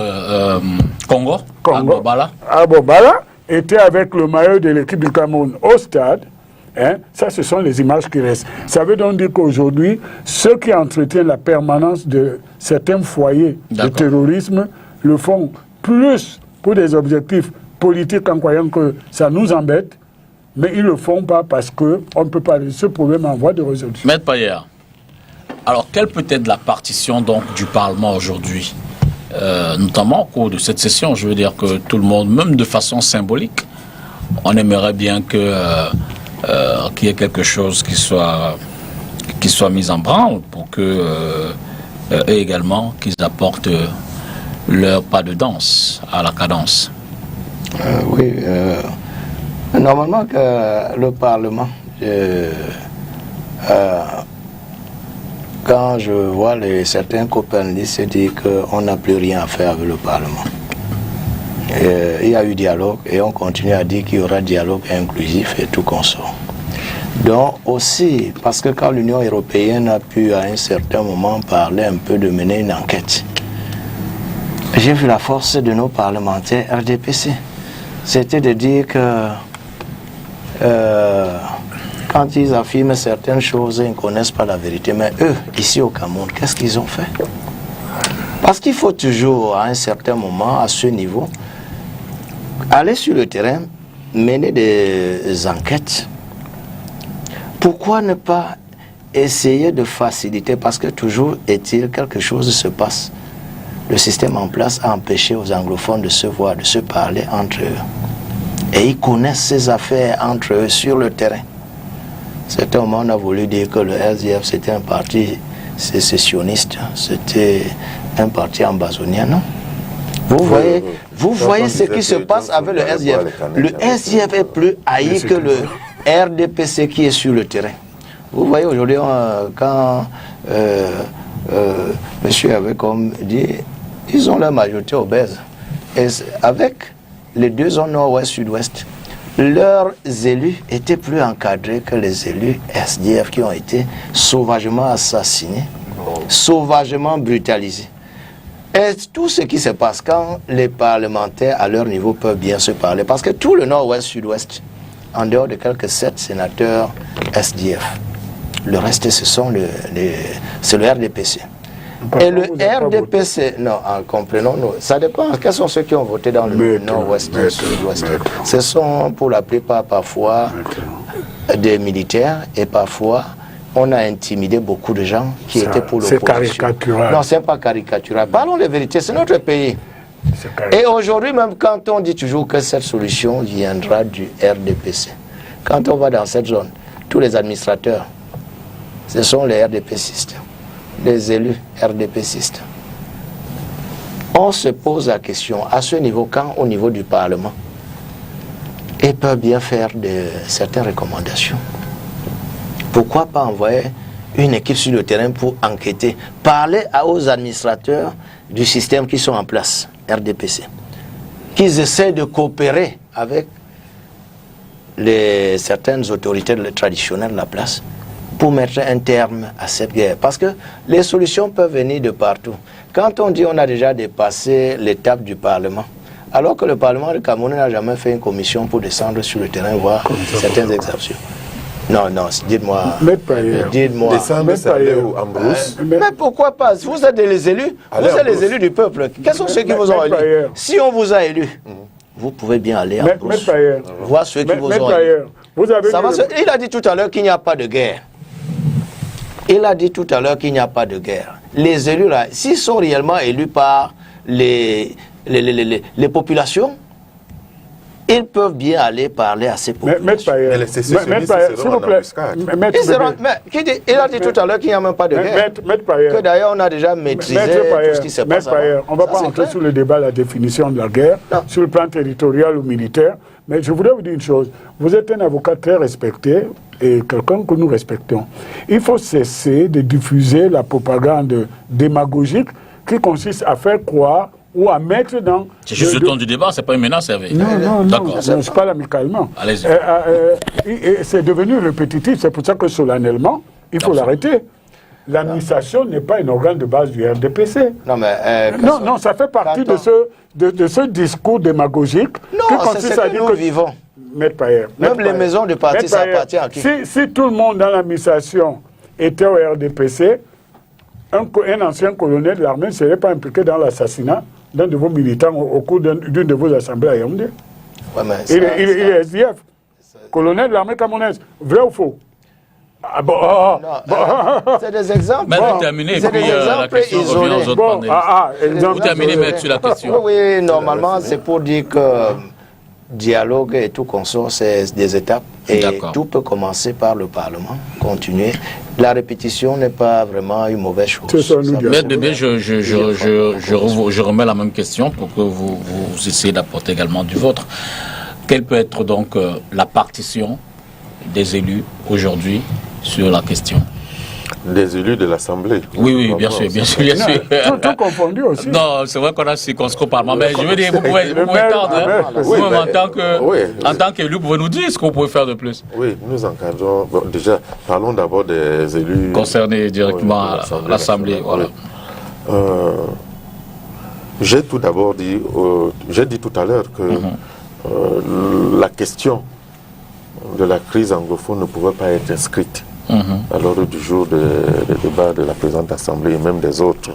Congo? Abobala? Abobala était avec le maillot de l'équipe du Cameroun au stade. Ça, ce sont les images qui restent. Ça veut donc dire qu'aujourd'hui, ceux qui entretiennent la permanence de certains foyers de terrorisme le font plus pour des objectifs politiques en croyant que ça nous embête, mais ils ne le font pas parce qu'on ne peut pas résoudre ce problème en voie de résolution. Maître Payet, alors quelle peut être la partition donc du Parlement aujourd'hui, notamment au cours de cette session? Je veux dire que tout le monde, même de façon symbolique, on aimerait bien que qu'il y ait quelque chose qui soit mis en branle pour que et également qu'ils apportent leur pas de danse à la cadence. Oui, normalement que le Parlement, quand je vois certains copains se dire qu'on n'a plus rien à faire avec le Parlement. Il y a eu dialogue et on continue à dire qu'il y aura dialogue inclusif et tout consort. Donc aussi, parce que quand l'Union européenne a pu à un certain moment parler un peu de mener une enquête, j'ai vu la force de nos parlementaires RDPC. C'était de dire que quand ils affirment certaines choses, ils ne connaissent pas la vérité. Mais eux, ici au Cameroun, qu'est-ce qu'ils ont fait? Parce qu'il faut toujours, à un certain moment, à ce niveau, aller sur le terrain, mener des enquêtes. Pourquoi ne pas essayer de faciliter? Parce que toujours est-il quelque chose se passe. Le système en place a empêché aux anglophones de se voir, de se parler entre eux. Et ils connaissent ces affaires entre eux sur le terrain. Certains moments, on a voulu dire que le SDF c'était un parti sécessionniste, c'était un parti ambazonien, non? Vous voyez ce qui se passe avec le SDF. Le SDF est plus haï que le RDPC qui est sur le terrain. Vous voyez aujourd'hui, quand monsieur avait comme dit, ils ont la majorité obèse. Et avec les deux zones nord-ouest, sud-ouest, leurs élus étaient plus encadrés que les élus SDF qui ont été sauvagement assassinés, sauvagement brutalisés. Et tout ce qui se passe quand les parlementaires à leur niveau peuvent bien se parler, parce que tout le nord-ouest, sud-ouest, en dehors de quelques 7 sénateurs SDF, le reste c'est le RDPC. Et le RDPC, non, comprenons-nous, ça dépend, quels sont ceux qui ont voté dans le nord-ouest, sud-ouest. Ce sont pour la plupart parfois des militaires et parfois on a intimidé beaucoup de gens qui étaient pour l'opposition. C'est caricatural. Non, c'est pas caricatural. Parlons de vérité, c'est notre pays. Et aujourd'hui, même quand on dit toujours que cette solution viendra du RDPC, quand on va dans cette zone, tous les administrateurs, ce sont les RDPcistes, les élus RDPcistes. On se pose la question, à ce niveau, quand au niveau du Parlement, ils peuvent bien faire certaines recommandations. Pourquoi pas envoyer une équipe sur le terrain pour enquêter, parler aux administrateurs du système qui sont en place, RDPC, qu'ils essaient de coopérer avec certaines autorités traditionnelles de la place pour mettre un terme à cette guerre. Parce que les solutions peuvent venir de partout. Quand on dit on a déjà dépassé l'étape du Parlement, alors que le Parlement du Cameroun n'a jamais fait une commission pour descendre sur le terrain, voir certaines exceptions. Non, non, dites-moi. Dites-moi. Descendre, c'est aller au Ambrose. Mais pourquoi pas? Vous êtes les élus. Vous êtes les élus du peuple. Quels sont ceux qui vous ont élus? Si on vous a élus, vous pouvez bien aller à Ambrose. Voir ceux qui vous ont élus. Il a dit tout à l'heure qu'il n'y a pas de guerre. Il a dit tout à l'heure qu'il n'y a pas de guerre. Les élus, là, s'ils sont réellement élus par les populations, ils peuvent bien aller parler à ces populations. Mais s'il vous plaît, il a dit tout à l'heure qu'il n'y a même pas de guerre. Que d'ailleurs, on a déjà maîtrisé tout ce qui se passe. On ne va pas entrer sur le débat, la définition de la guerre, sur le plan territorial ou militaire. Mais je voudrais vous dire une chose. Vous êtes un avocat très respecté et quelqu'un que nous respectons. Il faut cesser de diffuser la propagande démagogique qui consiste à faire croire ou à mettre dans... C'est juste le ton du débat, c'est pas une menace, Hervé. Non, je parle amicalement. Allez-y. C'est devenu répétitif, c'est pour ça que solennellement, il faut l'arrêter. L'administration n'est pas un organe de base du RDPC. Non, mais... non, ça fait partie de ce discours démagogique qui consiste à dire que... vivons. Même les maisons de parti, ça appartient à qui? Si tout le monde dans l'administration était au RDPC, un ancien colonel de l'armée ne serait pas impliqué dans l'assassinat d'un de vos militants au cours d'une de vos assemblées à Yaoundé. Ouais, il est SDF, colonel de l'armée camerounaise. Vrai ou faux? C'est des exemples. Mais vous terminez, puis la question revient aux autres panélistes. Vous terminez, mais sur la question. Oui, normalement, c'est pour dire que dialogue et tout consort, c'est des étapes. Et tout peut commencer par le Parlement, continuer. La répétition n'est pas vraiment une mauvaise chose. Maître Bébé, je remets la même question pour que vous essayiez d'apporter également du vôtre. Quelle peut être donc la partition des élus aujourd'hui sur la question? Des élus de l'Assemblée. Oui, bien sûr. Tout confondu aussi. Non, c'est vrai qu'on a circonscrit au Parlement, mais je veux dire, vous pouvez tendre. Vous-même, en tant qu'élu, vous pouvez nous dire ce que vous pouvez faire de plus. Oui, nous encadrons. Bon, déjà, parlons d'abord des élus concernés directement à l'Assemblée. Voilà. J'ai tout d'abord dit, j'ai dit tout à l'heure que la question de la crise anglophone ne pouvait pas être inscrite à l'ordre du jour des débats de la présente Assemblée et même des autres.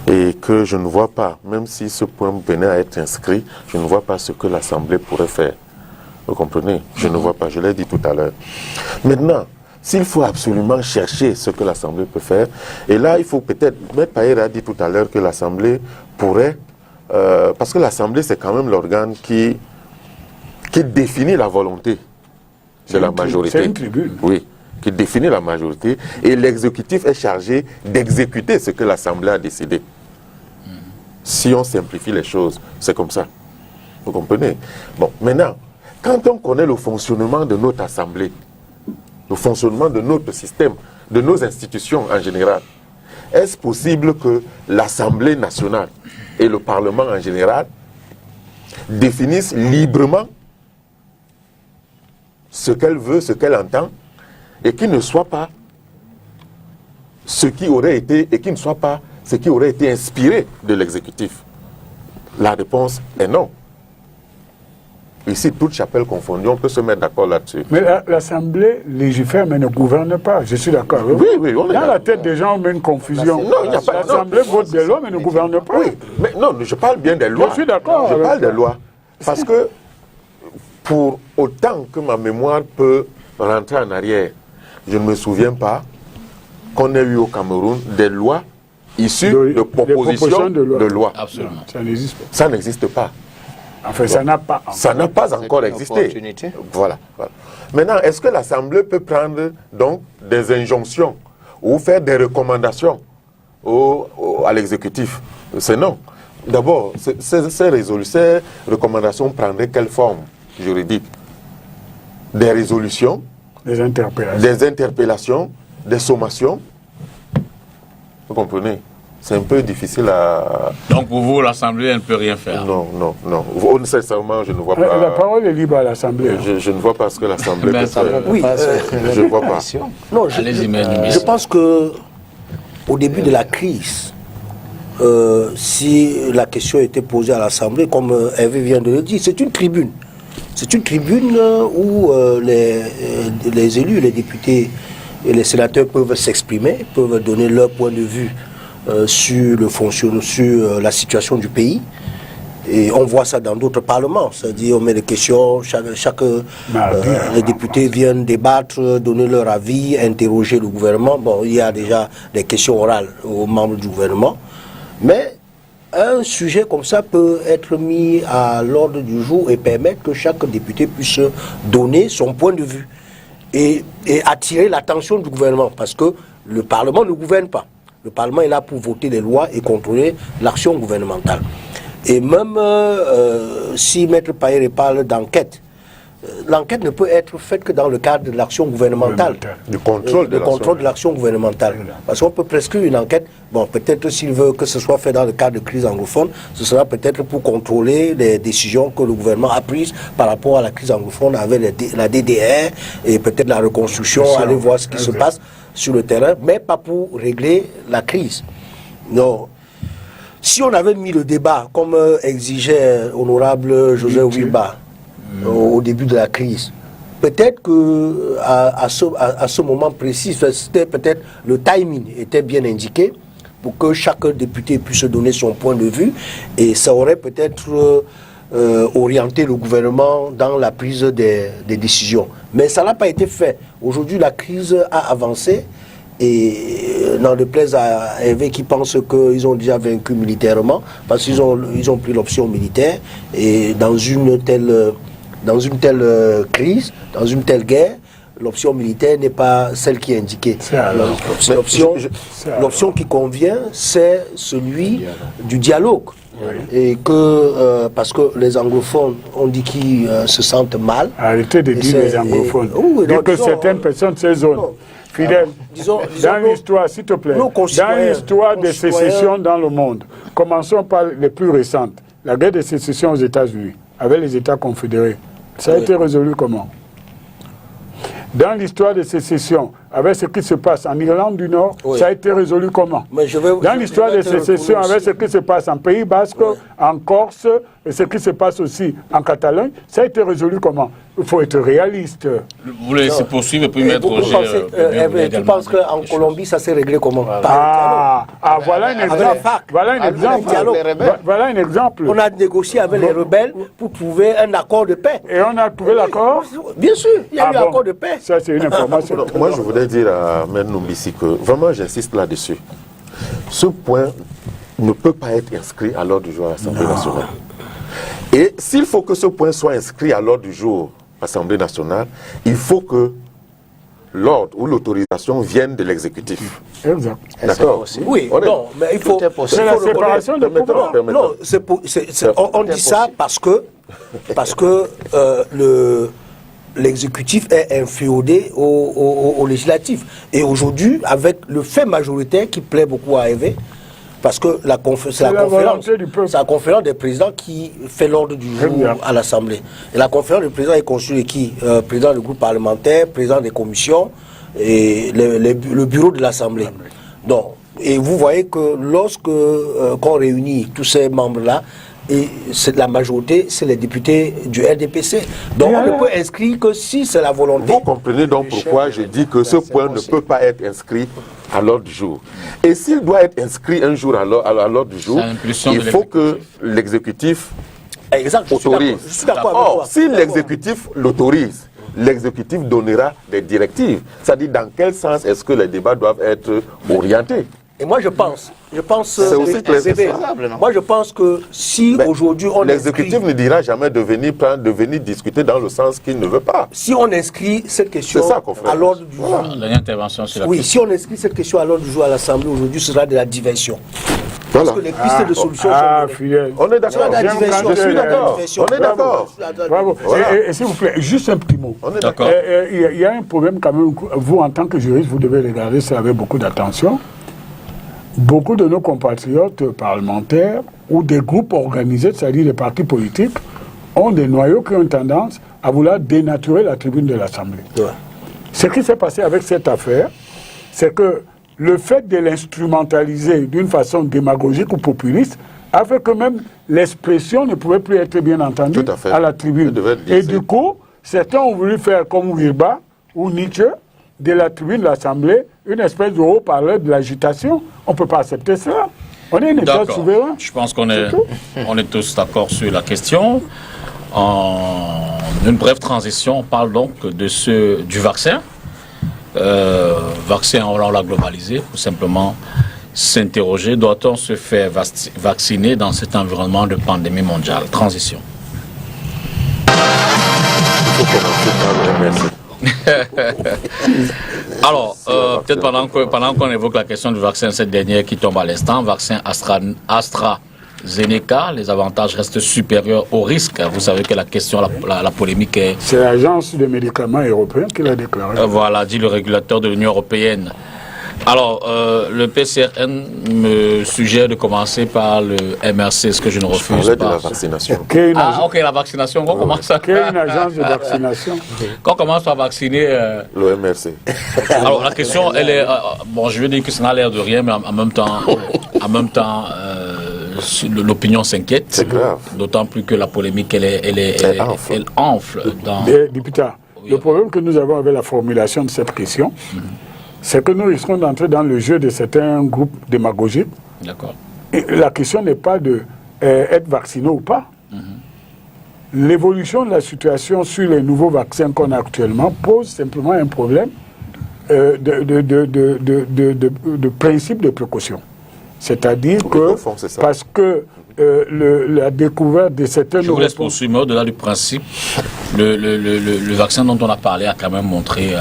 Et que je ne vois pas, même si ce point venait à être inscrit, je ne vois pas ce que l'Assemblée pourrait faire. Vous comprenez? Je ne vois pas, je l'ai dit tout à l'heure. Maintenant, s'il faut absolument chercher ce que l'Assemblée peut faire, et là, il faut peut-être... M. Payer a dit tout à l'heure que l'Assemblée pourrait... parce que l'Assemblée, c'est quand même l'organe qui définit la volonté de la majorité. C'est une tribune. Oui, qui définit la majorité, et l'exécutif est chargé d'exécuter ce que l'Assemblée a décidé. Si on simplifie les choses, c'est comme ça. Vous comprenez? Bon, maintenant, quand on connaît le fonctionnement de notre Assemblée, le fonctionnement de notre système, de nos institutions en général, est-ce possible que l'Assemblée nationale et le Parlement en général définissent librement ce qu'elle veut, ce qu'elle entend, et qui ne soit pas ce qui aurait été, et qui ne soit pas ce qui aurait été inspiré de l'exécutif? La réponse est non. Ici, toute chapelle confondue, on peut se mettre d'accord là-dessus. Mais l'Assemblée légifère, mais ne gouverne pas. Je suis d'accord. Oui, on est dans la tête des gens, on met une confusion. Non, il n'y a pas. L'Assemblée vote des lois, mais ne gouverne pas. Oui, mais non, je parle bien des lois. Je suis d'accord. Je parle des lois. Parce que, pour autant que ma mémoire peut rentrer en arrière, je ne me souviens pas qu'on ait eu au Cameroun des lois issues de propositions de loi. Absolument. Ça n'existe pas. Ça n'existe pas. Enfin, ça n'a pas. Ça n'a pas encore existé. Voilà. Maintenant, est-ce que l'Assemblée peut prendre donc des injonctions ou faire des recommandations à l'exécutif? C'est non. D'abord, ces recommandations prendraient quelle forme juridique? Des résolutions, des interpellations, des sommations. Vous comprenez? c'est un peu difficile à... Donc pour vous, l'Assemblée, elle ne peut rien faire? Non. Sincèrement, je ne vois La pas... parole est libre à l'Assemblée. Je ne vois pas ce que l'Assemblée peut faire. Oui, je ne vois pas. non, je pense que au début de la crise, si la question était posée à l'Assemblée, comme Hervé vient de le dire, c'est une tribune. C'est une tribune où les élus, les députés et les sénateurs peuvent s'exprimer, peuvent donner leur point de vue sur le fonctionnement, sur la situation du pays. Et on voit ça dans d'autres parlements, c'est-à-dire on met des questions, les députés viennent débattre, donner leur avis, interroger le gouvernement. Bon, il y a déjà des questions orales aux membres du gouvernement, mais un sujet comme ça peut être mis à l'ordre du jour et permettre que chaque député puisse donner son point de vue et attirer l'attention du gouvernement, parce que le Parlement ne gouverne pas. Le Parlement est là pour voter les lois et contrôler l'action gouvernementale. Et même si Maître Payet parle d'enquête, l'enquête ne peut être faite que dans le cadre de l'action gouvernementale. Du contrôle de l'action gouvernementale. Parce qu'on peut prescrire une enquête, bon, peut-être s'il veut que ce soit fait dans le cadre de crise anglophone, ce sera peut-être pour contrôler les décisions que le gouvernement a prises par rapport à la crise anglophone avec la DDR et peut-être la reconstruction, aller voir ce qui se passe sur le terrain, mais pas pour régler la crise. Non. Si on avait mis le débat, comme exigeait honorable José Ouimba au début de la crise, peut-être que à ce moment précis, c'était peut-être le timing était bien indiqué pour que chaque député puisse donner son point de vue, et ça aurait peut-être orienté le gouvernement dans la prise des décisions. Mais ça n'a pas été fait. Aujourd'hui, la crise a avancé. Et n'en déplaise à Hervé qui pense qu'ils ont déjà vaincu militairement, parce qu'ils ont pris l'option militaire, et dans une telle crise, dans une telle guerre, l'option militaire n'est pas celle qui est indiquée. L'option qui convient, c'est celui du dialogue. Oui. Et que, parce que les anglophones, on dit qu'ils se sentent mal. Arrêtez de dire les anglophones. Dire que certaines personnes, ces zones. Fidèle, dans l'histoire, s'il te plaît, dans l'histoire des sécessions dans le monde, commençons par les plus récentes. La guerre de sécession aux États-Unis, avec les États confédérés, ça a été résolu comment? Dans l'histoire de sécession, avec ce qui se passe en Irlande du Nord, ça a été résolu comment? Dans l'histoire de sécession, avec ce qui se passe en Pays Basque, en Corse, et ce qui se passe aussi en Catalogne, ça a été résolu comment? Il faut être réaliste. Vous voulez laisser poursuivre et puis mettre tu penses qu'en Colombie, ça s'est réglé comment? Voilà un exemple. Voilà un exemple. On a négocié avec les rebelles pour trouver un accord de paix. Et on a trouvé l'accord? Bien sûr, il y a eu un accord de paix. Ça, c'est une information. Moi, je voudrais dire à Mme Noumbissi que vraiment, j'insiste là-dessus. Ce point ne peut pas être inscrit à l'ordre du jour à l'Assemblée nationale. Et s'il faut que ce point soit inscrit à l'ordre du jour à l'Assemblée nationale, il faut que l'ordre ou l'autorisation vienne de l'exécutif. Exact. D'accord. Oui, non, mais il faut... C'est la séparation de pouvoir. Non, on dit ça parce que l'exécutif est inféodé au législatif. Et aujourd'hui, avec le fait majoritaire qui plaît beaucoup à Hervé, parce que c'est la conférence des présidents qui fait l'ordre du jour à l'Assemblée. Et la conférence des présidents est constituée de qui? Président du groupe parlementaire, président des commissions et le bureau de l'Assemblée. Donc, et vous voyez que lorsque qu'on réunit tous ces membres-là, et c'est la majorité, c'est les députés du RDPC. Donc on ne peut inscrire que si c'est la volonté. Vous comprenez donc pourquoi je dis que ce point ne peut pas être inscrit à l'ordre du jour. Et s'il doit être inscrit un jour à l'ordre du jour, il faut que l'exécutif autorise. Or, si l'exécutif l'autorise, l'exécutif donnera des directives. C'est-à-dire dans quel sens est-ce que les débats doivent être orientés. Et moi je pense c'est aussi très faisable. Moi je pense que si aujourd'hui on l'exécutif ne dira jamais de venir discuter dans le sens qu'il ne veut pas. Si on inscrit cette question à l'ordre du jour, si on inscrit cette question à l'ordre du jour à l'Assemblée aujourd'hui, ce sera de la diversion. Parce que les pistes de solutions sont... On est d'accord. Je suis d'accord. On est d'accord. Bravo. Et s'il vous plaît, juste un petit mot. Il y a un problème quand même. Vous, en tant que juriste, vous devez regarder ça avec beaucoup d'attention. beaucoup de nos compatriotes parlementaires ou des groupes organisés, c'est-à-dire des partis politiques, ont des noyaux qui ont tendance à vouloir dénaturer la tribune de l'Assemblée. Ouais. Ce qui s'est passé avec cette affaire, c'est que le fait de l'instrumentaliser d'une façon démagogique ou populiste a fait que même l'expression ne pouvait plus être bien entendue à la tribune. Et du coup, certains ont voulu faire comme Wirba ou Nietzsche, de la tribune de l'Assemblée, une espèce de haut-parleur de l'agitation. On ne peut pas accepter cela. On est un État souverain. Je pense qu'on est tous d'accord sur la question. En une brève transition, on parle donc du vaccin. Vaccin, on l'a globalisé, pour simplement s'interroger, doit-on se faire vacciner dans cet environnement de pandémie mondiale? Transition. Il faut commencer par le MRC. Alors, peut-être pendant qu'on évoque la question du vaccin, cette dernière qui tombe à l'instant, vaccin AstraZeneca, les avantages restent supérieurs aux risques. Vous savez que la question, la polémique est... C'est l'agence des médicaments européens qui l'a déclaré. Voilà, dit le régulateur de l'Union européenne. Alors, le PCRN me suggère de commencer par le MRC, ce que je ne refuse pas. De la vaccination. Ok, la vaccination, on commence à... Quelle est une agence de vaccination? Quand on commence à vacciner... Le MRC. Alors, la question, elle est... bon, je veux dire que ça n'a l'air de rien, mais en même temps, l'opinion s'inquiète. C'est grave. D'autant plus que la polémique, elle enfle. Député, le problème que nous avons avec la formulation de cette question, c'est que nous risquons d'entrer dans le jeu de certains groupes démagogiques. D'accord. Et la question n'est pas de être vacciné ou pas. L'évolution de la situation sur les nouveaux vaccins qu'on a actuellement pose simplement un problème de principe de précaution. C'est-à-dire que, parce que la découverte de certains... Je vous laisse poursuivre, mais au-delà du principe, le vaccin dont on a parlé a quand même montré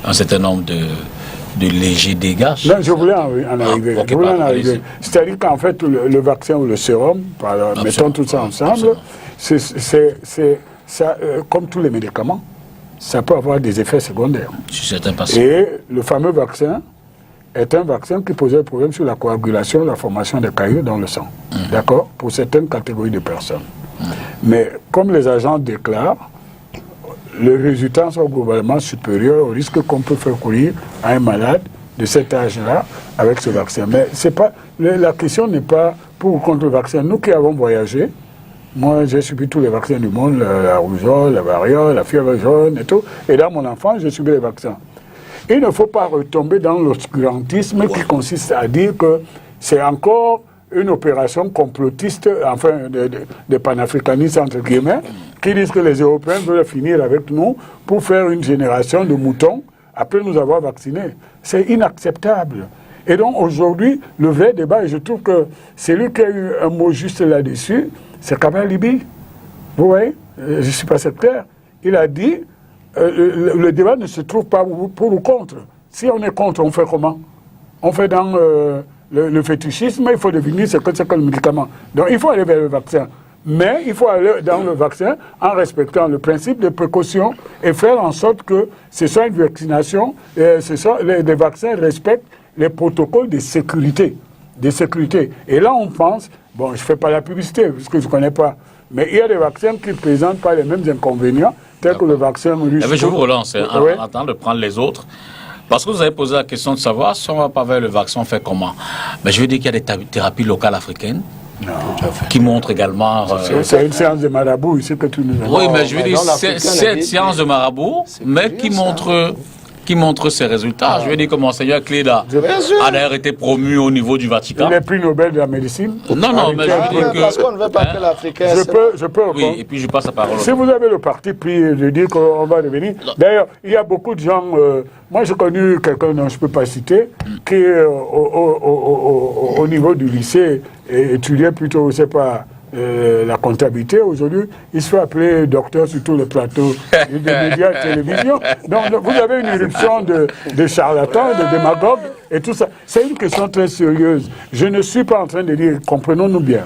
un certain nombre de légers dégâts. Non, je voulais en arriver. C'est-à-dire qu'en fait, le vaccin ou le sérum, mettons tout ça ensemble, ça, comme tous les médicaments, ça peut avoir des effets secondaires. Sur certains patients. Et le fameux vaccin est un vaccin qui posait un problème sur la coagulation, la formation des caillots dans le sang. D'accord? Pour certaines catégories de personnes. Mais comme les agents déclarent, les résultats sont globalement supérieurs au risque qu'on peut faire courir à un malade de cet âge-là avec ce vaccin. Mais c'est pas, la question n'est pas pour ou contre le vaccin. Nous qui avons voyagé, moi j'ai subi tous les vaccins du monde, la rougeole, la variole, la fièvre jaune et tout. Et dans mon enfance, j'ai subi les vaccins. Il ne faut pas retomber dans l'obscurantisme qui consiste à dire que c'est encore une opération complotiste, enfin, des panafricanistes, entre guillemets, qui disent que les Européens veulent finir avec nous pour faire une génération de moutons après nous avoir vaccinés. C'est inacceptable. Et donc, aujourd'hui, le vrai débat, et je trouve que celui qui a eu un mot juste là-dessus, c'est Kamel Libi. Vous voyez, je ne suis pas sectaire. Il a dit, le débat ne se trouve pas pour ou contre. Si on est contre, on fait comment? On fait dans... le fétichisme, il faut devenir ce que c'est que le médicament. Donc il faut aller vers le vaccin. Mais il faut aller dans le vaccin en respectant le principe de précaution et faire en sorte que ce soit une vaccination, les vaccins respectent les protocoles de sécurité. Et là on pense, bon je ne fais pas la publicité parce que je ne connais pas, mais il y a des vaccins qui ne présentent pas les mêmes inconvénients tels que le vaccin russe. Je vous relance en attendant de prendre les autres. Parce que vous avez posé la question de savoir si on ne va pas vers le vaccin, on fait comment? Mais je veux dire qu'il y a des thérapies locales africaines qui montrent également... C'est une séance de marabout ici que tu nous as dit. Oui, mais je veux dire, cette séance de marabout, mais qui montre ses résultats. Je veux dire que Monseigneur Cléda a d'ailleurs été promu au niveau du Vatican. Il est prix Nobel de la médecine. Non, mais je veux dire que... Parce qu'on ne veut pas que l'Africain... Je peux Oui, et puis je passe la parole. Si vous avez le parti pris de dire qu'on va revenir... D'ailleurs, il y a beaucoup de gens... moi, j'ai connu quelqu'un dont je ne peux pas citer, qui, au niveau du lycée, étudiait plutôt, je ne sais pas... la comptabilité, aujourd'hui, il se fait appeler docteur sur tous les plateaux des médias de télévision. Donc, vous avez une éruption de charlatans, de démagogues et tout ça. C'est une question très sérieuse. Je ne suis pas en train de dire, comprenons-nous bien,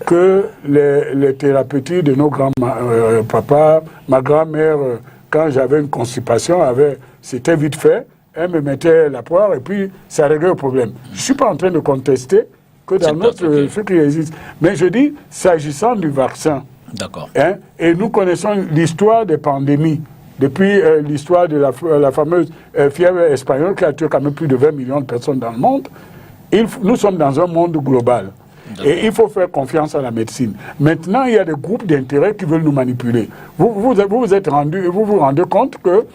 que les thérapeutiques de nos grands-papas, ma grand-mère, quand j'avais une constipation, c'était vite fait. elle me mettait la poire et puis ça réglait le problème. Je ne suis pas en train de contester que dans ce qui existe. Mais je dis, s'agissant du vaccin, d'accord. Hein, et nous connaissons l'histoire des pandémies, depuis l'histoire de la fameuse fièvre espagnole qui a tué quand même plus de 20 millions de personnes dans le monde. Nous sommes dans un monde global. Et il faut faire confiance à la médecine. Maintenant, il y a des groupes d'intérêt qui veulent nous manipuler. Vous vous rendez compte que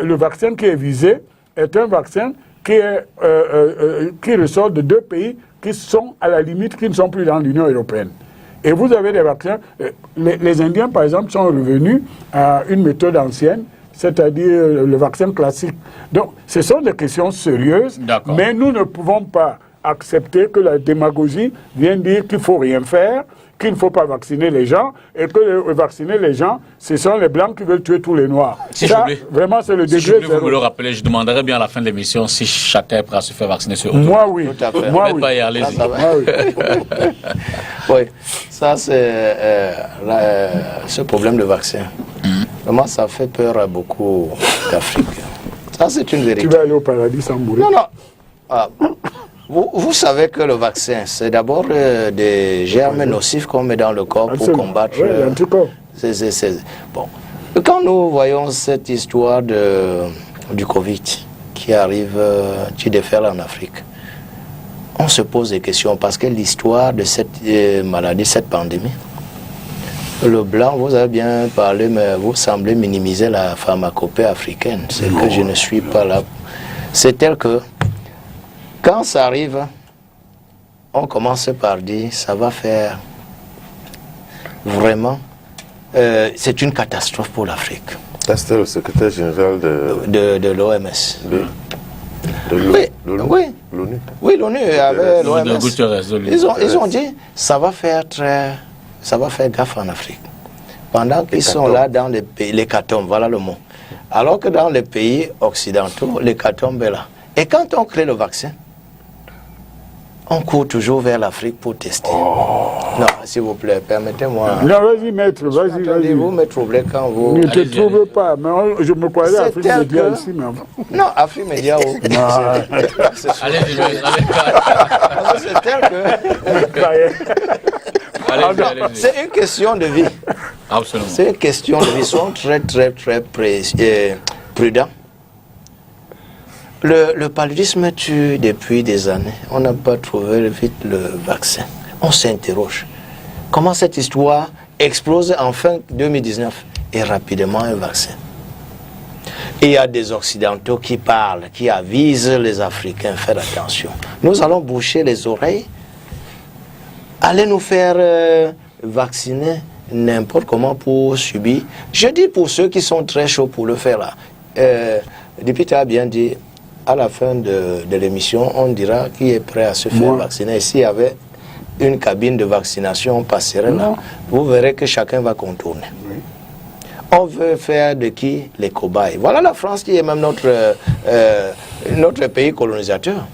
le vaccin qui est visé est un vaccin qui ressort de 2 pays qui sont à la limite, qui ne sont plus dans l'Union européenne. Et vous avez des vaccins. Les Indiens, par exemple, sont revenus à une méthode ancienne, c'est-à-dire le vaccin classique. Donc, ce sont des questions sérieuses, mais nous ne pouvons pas accepter que la démagogie vienne dire qu'il ne faut rien faire, qu'il ne faut pas vacciner les gens, et que vacciner les gens, ce sont les Blancs qui veulent tuer tous les Noirs. Si ça, vraiment, c'est le degré zéro. Vous me le rappelez, je demanderai bien à la fin de l'émission si chacun est prêt à se faire vacciner sur Moi, oui. Tout à fait. Moi, oui. Pas y aller. Oui, ça c'est ce problème de vaccin. Vraiment, ça fait peur à beaucoup d'Afrique. Ça, c'est une vérité. Tu vas aller au paradis sans mourir. Non. Vous savez que le vaccin, c'est d'abord des germes nocifs qu'on met dans le corps pour combattre. Oui, l'anticorps. Bon. Quand nous voyons cette histoire du Covid qui arrive, qui déferle en Afrique, on se pose des questions parce que l'histoire de cette maladie, cette pandémie, le blanc, vous avez bien parlé, mais vous semblez minimiser la pharmacopée africaine. C'est que je ne suis pas là. C'est tel que quand ça arrive, on commence par dire ça va faire vraiment, c'est une catastrophe pour l'Afrique. C'était le secrétaire général de l'OMS. l'ONU. Oui, l'ONU avait l'OMS. Ils ont dit ça va faire gaffe en Afrique. Pendant qu'ils sont là dans les pays, l'hécatombe, voilà le mot. Alors que dans les pays occidentaux, l'hécatombe est là. Et quand on crée le vaccin, on court toujours vers l'Afrique pour tester. Non, s'il vous plaît, permettez-moi. Non, vas-y, maître, vas-y. Vous me troublez quand vous... Ne te trouve pas, mais je me croyais à Afrique Média ici, mais... Non, Afrique Média... Allez-y, c'est tel que... C'est une question de vie. Absolument. C'est une question de vie. Ils sont très prudents. Le paludisme tue depuis des années. On n'a pas trouvé vite le vaccin. On s'interroge. Comment cette histoire explose en fin 2019 et rapidement un vaccin? Et il y a des Occidentaux qui parlent, qui avisent les Africains, faites attention. Nous allons boucher les oreilles. Allez nous faire vacciner n'importe comment pour subir. Je dis pour ceux qui sont très chauds pour le faire là. Le député a bien dit, à la fin de l'émission, on dira qui est prêt à se faire vacciner. S'il y avait une cabine de vaccination, on passerait là. Vous verrez que chacun va contourner. Oui. On veut faire de qui les cobayes. Voilà la France qui est même notre pays colonisateur.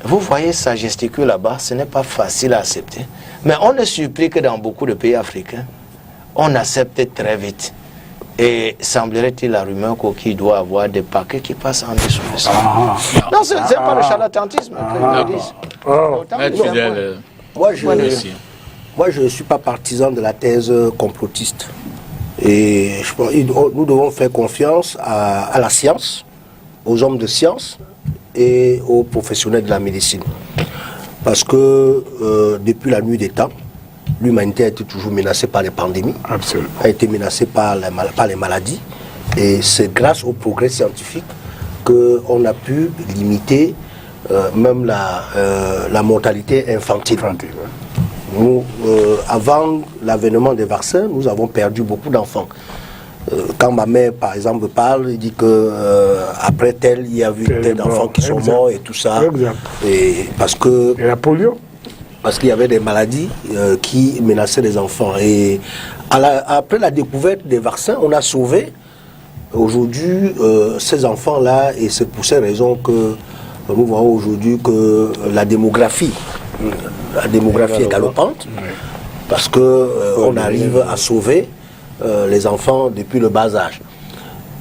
Vous voyez, ça gesticule là-bas, ce n'est pas facile à accepter. Mais on ne supplie que dans beaucoup de pays africains, on accepte très vite. Et semblerait-il la rumeur qu'il doit avoir des paquets qui passent en dessous de ça. Non, ce n'est pas le charlatanisme que je dis. Moi, je ne suis pas partisan de la thèse complotiste. Et je pense, nous devons faire confiance à la science, aux hommes de science et aux professionnels de la médecine. Parce que depuis la nuit des temps, l'humanité a été toujours menacée par les pandémies, a été menacée par les maladies. Et c'est grâce au progrès scientifique qu'on a pu limiter même la mortalité infantile. Nous, avant l'avènement des vaccins, nous avons perdu beaucoup d'enfants. Quand ma mère, par exemple, parle, elle dit que après tel, il y a eu tel d'enfants qui sont morts et tout ça. Et la polio. Parce qu'il y avait des maladies qui menaçaient les enfants. Et après la découverte des vaccins, on a sauvé aujourd'hui ces enfants-là. Et c'est pour ces raisons que nous voyons aujourd'hui que la démographie est galopante. Parce qu'on arrive à sauver les enfants depuis le bas âge.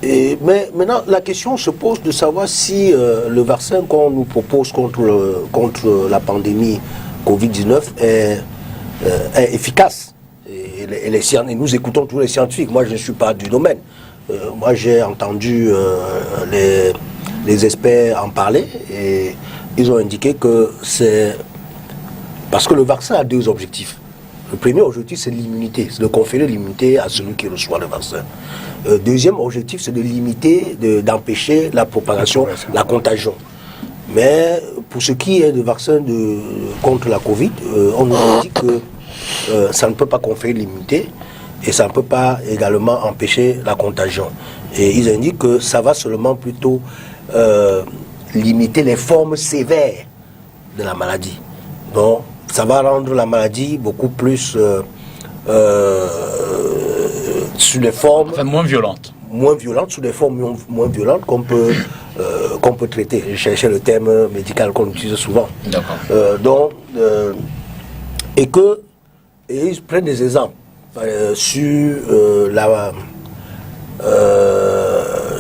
Mais maintenant, la question se pose de savoir si le vaccin qu'on nous propose contre la pandémie Covid-19 est efficace. Et nous écoutons tous les scientifiques. Moi, je ne suis pas du domaine. Moi, j'ai entendu les experts en parler et ils ont indiqué que c'est... Parce que le vaccin a deux objectifs. Le premier objectif, c'est l'immunité, c'est de conférer l'immunité à celui qui reçoit le vaccin. Deuxième objectif, c'est de limiter, d'empêcher la propagation, la contagion. Mais pour ce qui est du vaccin contre la Covid, on nous a dit que ça ne peut pas conférer l'immunité et ça ne peut pas également empêcher la contagion. Et ils indiquent que ça va seulement plutôt limiter les formes sévères de la maladie. Donc, ça va rendre la maladie beaucoup plus sous des formes... Enfin, moins violentes. Moins violentes, sous des formes moins violentes qu'on peut traiter. Je cherchais le terme médical qu'on utilise souvent. D'accord. Et ils prennent des exemples sur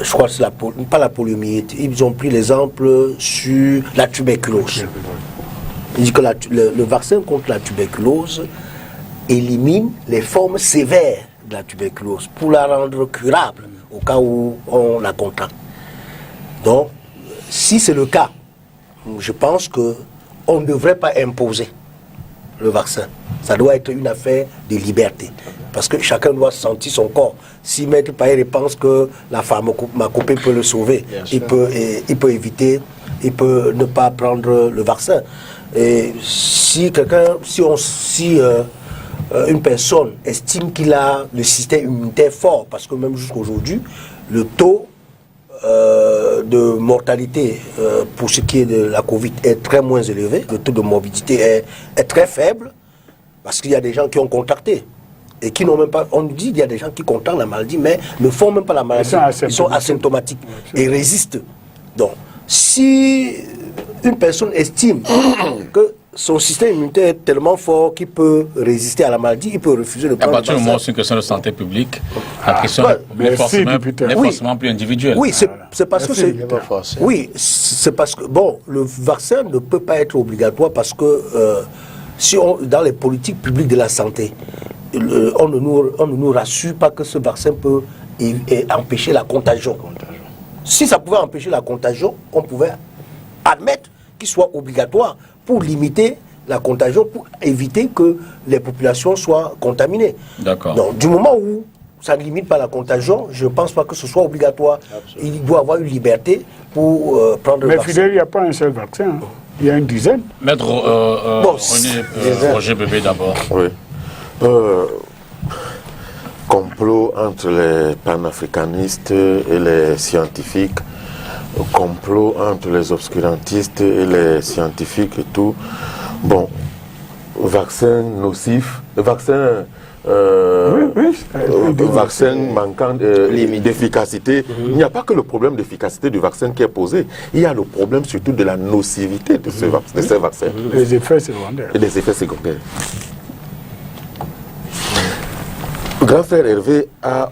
je crois que c'est pas la poliomyélite. Ils ont pris l'exemple sur la tuberculose. Ils disent que le vaccin contre la tuberculose élimine les formes sévères de la tuberculose pour la rendre curable au cas où on la contracte. Donc, si c'est le cas, je pense qu'on ne devrait pas imposer le vaccin. Ça doit être une affaire de liberté. Parce que chacun doit sentir son corps. Si Maître Payet pense que la pharmacopée peut le sauver, il peut éviter, il peut ne pas prendre le vaccin. Et si une personne estime qu'il a le système immunitaire fort, parce que même jusqu'aujourd'hui, le taux de mortalité pour ce qui est de la Covid est très moins élevé, le taux de morbidité est très faible, parce qu'il y a des gens qui ont contracté et qui n'ont même pas, on nous dit qu'il y a des gens qui contractent la maladie, mais ne font même pas la maladie, ils sont asymptomatiques et résistent. Donc, si une personne estime que son système immunitaire est tellement fort qu'il peut résister à la maladie, il peut refuser de prendre le vaccin. À partir du moment où c'est une question de santé publique, la question n'est forcément plus individuelle. Oui, c'est parce que c'est... Oui, c'est parce que, bon, le vaccin ne peut pas être obligatoire parce que dans les politiques publiques de la santé, on ne nous rassure pas que ce vaccin peut empêcher la contagion. Si ça pouvait empêcher la contagion, on pouvait admettre qu'il soit obligatoire pour limiter la contagion, pour éviter que les populations soient contaminées. D'accord. Donc, du moment où ça ne limite pas la contagion, je ne pense pas que ce soit obligatoire. Absolument. Il doit avoir une liberté pour prendre le vaccin. Mais Fidèle, il n'y a pas un seul vaccin. Hein. Il y a une dizaine. Maître Roger Bébé d'abord. Oui. Complot entre les panafricanistes et les scientifiques, complot entre les obscurantistes et les scientifiques et tout. Bon, vaccin nocif, vaccin vaccin manquant d'efficacité. Il n'y a pas que le problème d'efficacité du vaccin qui est posé, il y a le problème surtout de la nocivité de ces vaccins. Les effets secondaires. Et les effets secondaires. Grand frère Hervé a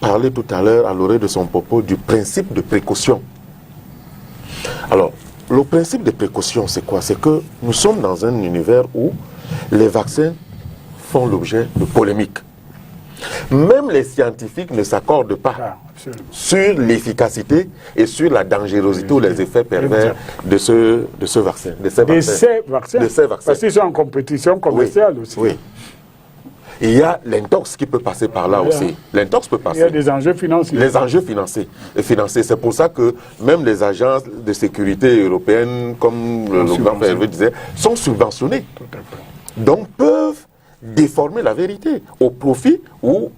parlé tout à l'heure à l'oreille de son propos du principe de précaution. Alors, le principe de précaution, c'est quoi? C'est que nous sommes dans un univers où les vaccins font l'objet de polémiques. Même les scientifiques ne s'accordent pas sur l'efficacité et sur la dangerosité ou les effets pervers de ce vaccin, de ces vaccins. Parce qu'ils sont en compétition commerciale aussi. Oui. Il y a l'intox qui peut passer par là aussi. L'intox peut passer. Il y a des enjeux financiers. Les enjeux financiers. C'est pour ça que même les agences de sécurité européennes, comme le grand frère Hervé disait, sont subventionnées. Tout à fait. Donc peuvent déformer la vérité au profit ou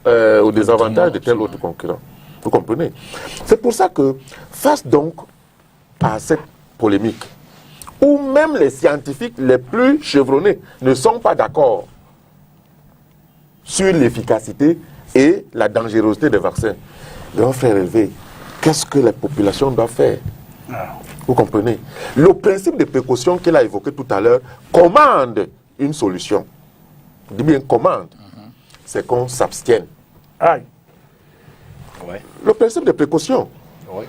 au désavantage de tel autre concurrent. Vous comprenez? C'est pour ça que face donc à cette polémique, où même les scientifiques les plus chevronnés ne sont pas d'accord sur l'efficacité et la dangerosité des vaccins. Grand frère Hervé, qu'est-ce que les populations doivent faire? Vous comprenez? Le principe de précaution qu'il a évoqué tout à l'heure commande une solution. Je dis bien commande. C'est qu'on s'abstienne. Ouais. Le principe de précaution.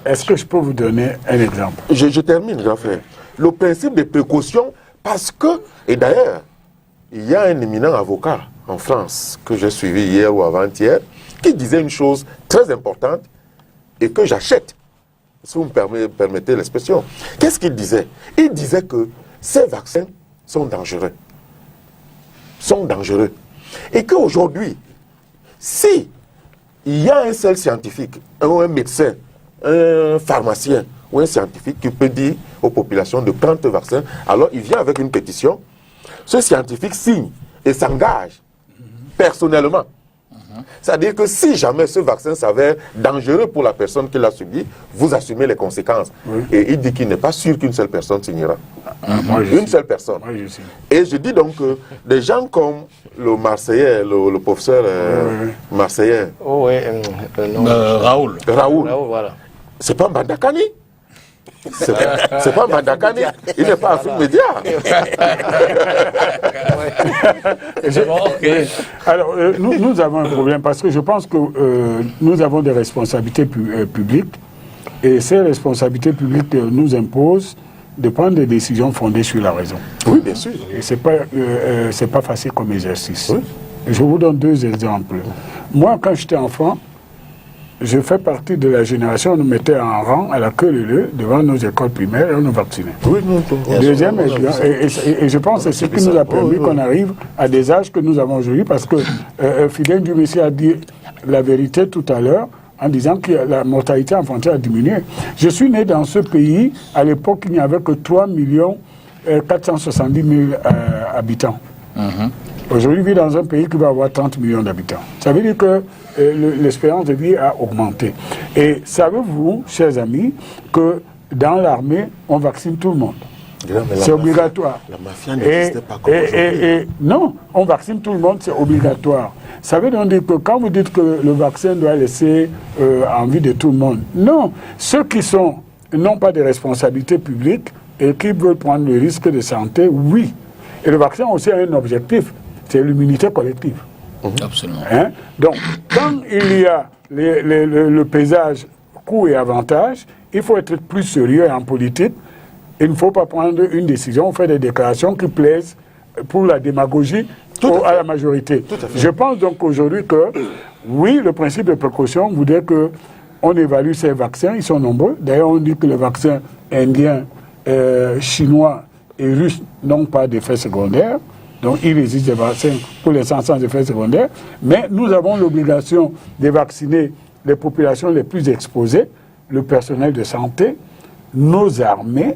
Est-ce que je peux vous donner un exemple? Je termine, grand frère. Le principe de précaution, parce que, et d'ailleurs, il y a un éminent avocat en France que j'ai suivi hier ou avant-hier, qui disait une chose très importante et que j'achète, si vous me permettez l'expression. Qu'est-ce qu'il disait? Il disait que ces vaccins sont dangereux. Sont dangereux. Et qu'aujourd'hui, si il y a un seul scientifique, ou un médecin, un pharmacien ou un scientifique qui peut dire aux populations de prendre ce vaccin, alors il vient avec une pétition, ce scientifique signe et s'engage personnellement. C'est-à-dire que si jamais ce vaccin s'avère dangereux pour la personne qui l'a subi, vous assumez les conséquences. Oui. Et il dit qu'il n'est pas sûr qu'une seule personne signera. Moi, je Une sais. seule personne. Moi, je sais. Et je dis donc que des gens comme le Marseillais, le professeur Marseillais, Oh, oui, non. Raoul. Raoul, Là, voilà. c'est pas Mbandakani. C'est pas Mbandakani. Il n'est pas Afrique Média. Alors, nous avons un problème parce que je pense que nous avons des responsabilités publiques et ces responsabilités publiques nous imposent de prendre des décisions fondées sur la raison. Oui, bien sûr. Et c'est pas facile comme exercice. Oui. Je vous donne deux exemples. Moi, quand j'étais enfant, je fais partie de la génération, on nous mettait en rang à la queue leu devant nos écoles primaires et on nous vaccinait. Oui, non, Deuxième, et je pense que c'est ce qui nous a permis qu'on arrive à des âges que nous avons aujourd'hui, parce que Fidèle du Messie a dit la vérité tout à l'heure en disant que la mortalité infantile a diminué. Je suis né dans ce pays, à l'époque il n'y avait que 3 470 000 habitants. Aujourd'hui, je vis dans un pays qui va avoir 30 millions d'habitants. Ça veut dire que l'espérance de vie a augmenté. Et savez-vous, chers amis, que dans l'armée, on vaccine tout le monde. C'est obligatoire. La mafia n'existait pas comme aujourd'hui. Non, on vaccine tout le monde, c'est obligatoire. Ça veut donc dire que quand vous dites que le vaccin doit laisser envie de tout le monde, non. Ceux qui n'ont pas de responsabilités publiques et qui veulent prendre le risque de santé, oui. Et le vaccin aussi a un objectif, c'est l'immunité collective. Absolument. Hein? Donc, quand il y a le paysage coût et avantage, il faut être plus sérieux en politique. Il ne faut pas prendre une décision, faire des déclarations qui plaisent pour la démagogie à la majorité. Je pense donc aujourd'hui que, oui, le principe de précaution voudrait qu'on évalue ces vaccins, ils sont nombreux. D'ailleurs, on dit que les vaccins indiens, chinois et russes n'ont pas d'effets secondaires. Donc, il existe des vaccins pour les sans effets secondaires. Mais nous avons l'obligation de vacciner les populations les plus exposées, le personnel de santé, nos armées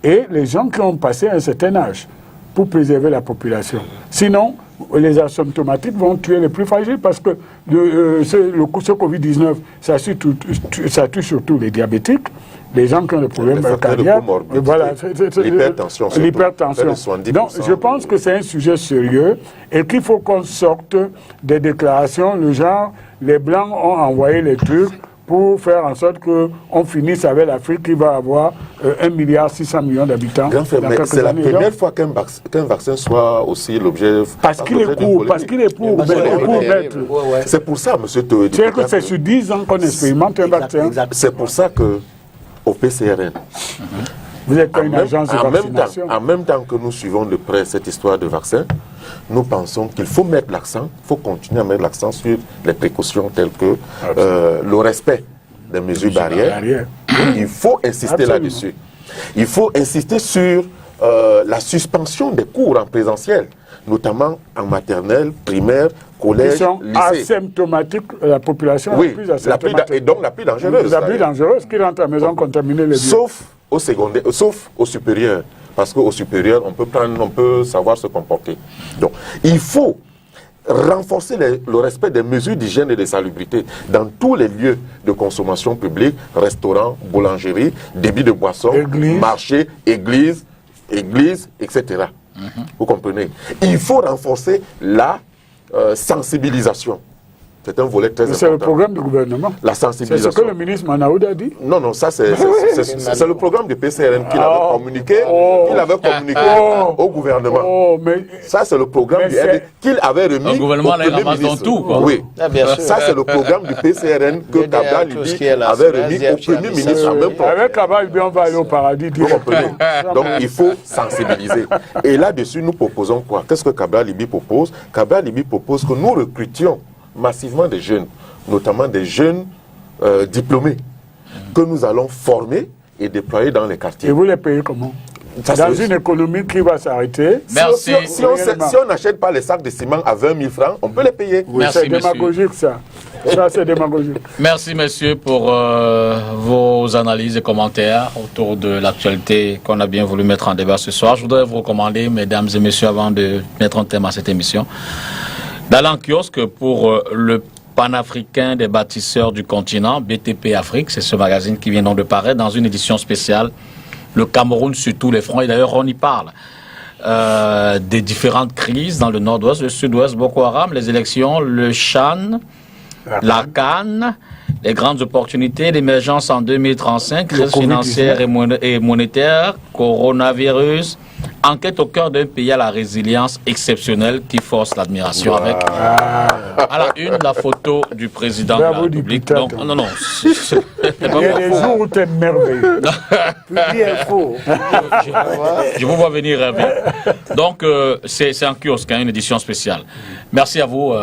et les gens qui ont passé un certain âge pour préserver la population. Sinon, les asymptomatiques vont tuer les plus fragiles parce que ce Covid-19, ça touche surtout les diabétiques, les gens qui ont des problèmes cardiaques, voilà, l'hypertension. Donc, je pense que c'est un sujet sérieux et qu'il faut qu'on sorte des déclarations, le genre, les Blancs ont envoyé les Turcs pour faire en sorte qu'on finisse avec l'Afrique qui va avoir 1,6 milliard d'habitants. Mais c'est la première fois qu'un vaccin soit aussi l'objet. Parce qu'il est court, mettre. C'est pour ça, monsieur Toedi. C'est que c'est sur 10 ans qu'on expérimente un vaccin. C'est pour ça que au PCRN, vous êtes une agence de vaccination. En même temps que nous suivons de près cette histoire de vaccin, nous pensons qu'il faut mettre l'accent, il faut continuer à mettre l'accent sur les précautions telles que le respect des mesures barrières. Il faut insister là-dessus. Il faut insister sur la suspension des cours en présentiel, notamment en maternelle, primaire, collège, Ils sont lycée. Asymptomatiques, la population Oui, la plus asymptomatique. et donc la plus dangereuse. La plus dangereuse qui rentre à la maison contaminer les vieux. Sauf au secondaire, sauf au supérieur. Parce qu'au supérieur, on peut savoir se comporter. Donc, il faut renforcer le respect des mesures d'hygiène et de salubrité dans tous les lieux de consommation publique, restaurants, boulangeries, débits de boissons, marchés, églises, etc. Vous comprenez? Il faut renforcer la sensibilisation. C'est un volet très important. C'est le programme du gouvernement. La C'est sensibilisation. ce que le ministre Manaoud a dit. Non, ça c'est le programme du PCRN qu'il avait communiqué, au gouvernement. Ça c'est le programme qu'il avait remis au gouvernement. Premier ministre. Tout, quoi. Oui, bien sûr. Ça c'est le programme du PCRN que Kabila Libi avait remis au Premier ministre en même temps. Avec Kabila Libi, on va aller au paradis. Vous comprenez? Donc il faut sensibiliser. Et là-dessus, nous proposons quoi? Qu'est-ce que Kabila Libi propose? Kabila Libi propose que nous recrutions massivement des jeunes, notamment des jeunes diplômés, que nous allons former et déployer dans les quartiers. Et vous les payez comment? Dans une économie qui va s'arrêter. Merci. Si on n'achète pas les sacs de ciment à 20 000 francs, on peut les payer. Oui, c'est démagogique ça. Ça, c'est démagogique. Merci, messieurs, pour vos analyses et commentaires autour de l'actualité qu'on a bien voulu mettre en débat ce soir. Je voudrais vous recommander, mesdames et messieurs, avant de mettre un thème à cette émission, d'aller en kiosque pour le panafricain des bâtisseurs du continent, BTP Afrique. C'est ce magazine qui vient donc de paraître dans une édition spéciale. Le Cameroun sur tous les fronts. Et d'ailleurs, on y parle des différentes crises dans le nord-ouest, le sud-ouest, Boko Haram, les élections, le Chan, la CAN, les grandes opportunités, l'émergence en 2035, crise financière et monétaire, coronavirus, enquête au cœur d'un pays à la résilience exceptionnelle qui force l'admiration avec à la une la photo du président de la République. Donc, non, c'est pas il y a des jours où tu es merveilleux. Je vous vois venir rêver. Donc, c'est un kiosque, une édition spéciale. Merci à vous,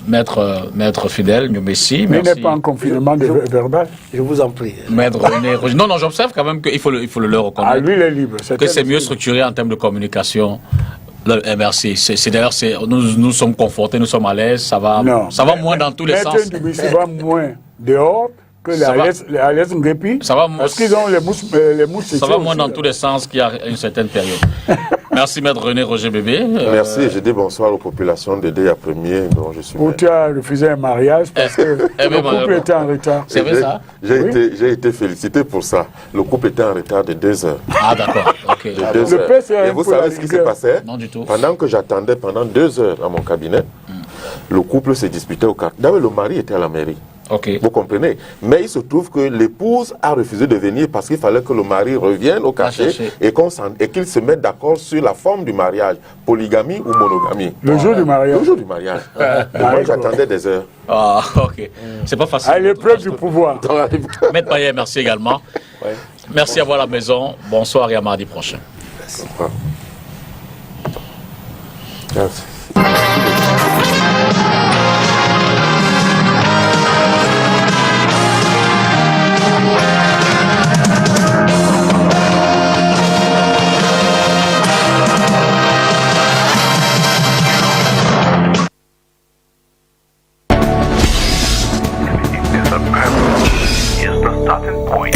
maître Fidèle, Messi. Mais il n'est pas en confinement verbal. Je vous en prie. Maître René Roger. Non, j'observe quand même qu'il faut le leur reconnaître. Ah, lui, il est libre. Que c'est mieux structuré en termes de communication. Merci. C'est d'ailleurs, nous sommes confortés, nous sommes à l'aise. Ça va moins dans tous les sens. Ça va moins dehors que l'Alès Ngépi. Parce qu'ils ont les mouches. Ça va moins dans tous les sens qu'il y a une certaine période. Merci, maître René Roger Bébé. Merci, je dis bonsoir aux populations de Déa Premier, dont je suis. Où tu as refusé un mariage parce que le couple était en retard. C'est vrai ça? J'ai été félicité pour ça. Le couple était en retard de 2 heures. Ah d'accord, ok. Et vous savez ce qui s'est passé? Non du tout. Pendant que j'attendais pendant 2 heures à mon cabinet, le couple se disputait au quartier. D'abord, le mari était à la mairie. Okay. Vous comprenez? Mais il se trouve que l'épouse a refusé de venir parce qu'il fallait que le mari revienne au quartier et qu'ils se mettent d'accord sur la forme du mariage, polygamie ou monogamie. Le jour du mariage. Le jour du mariage. Moi, j'attendais des heures. Ah, ok. C'est pas facile. À l'épreuve du pouvoir. Maître Payet, merci également. Ouais. Merci à vous à la maison. Bonsoir et à mardi prochain. Merci. Merci.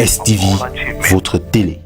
STV, votre télé.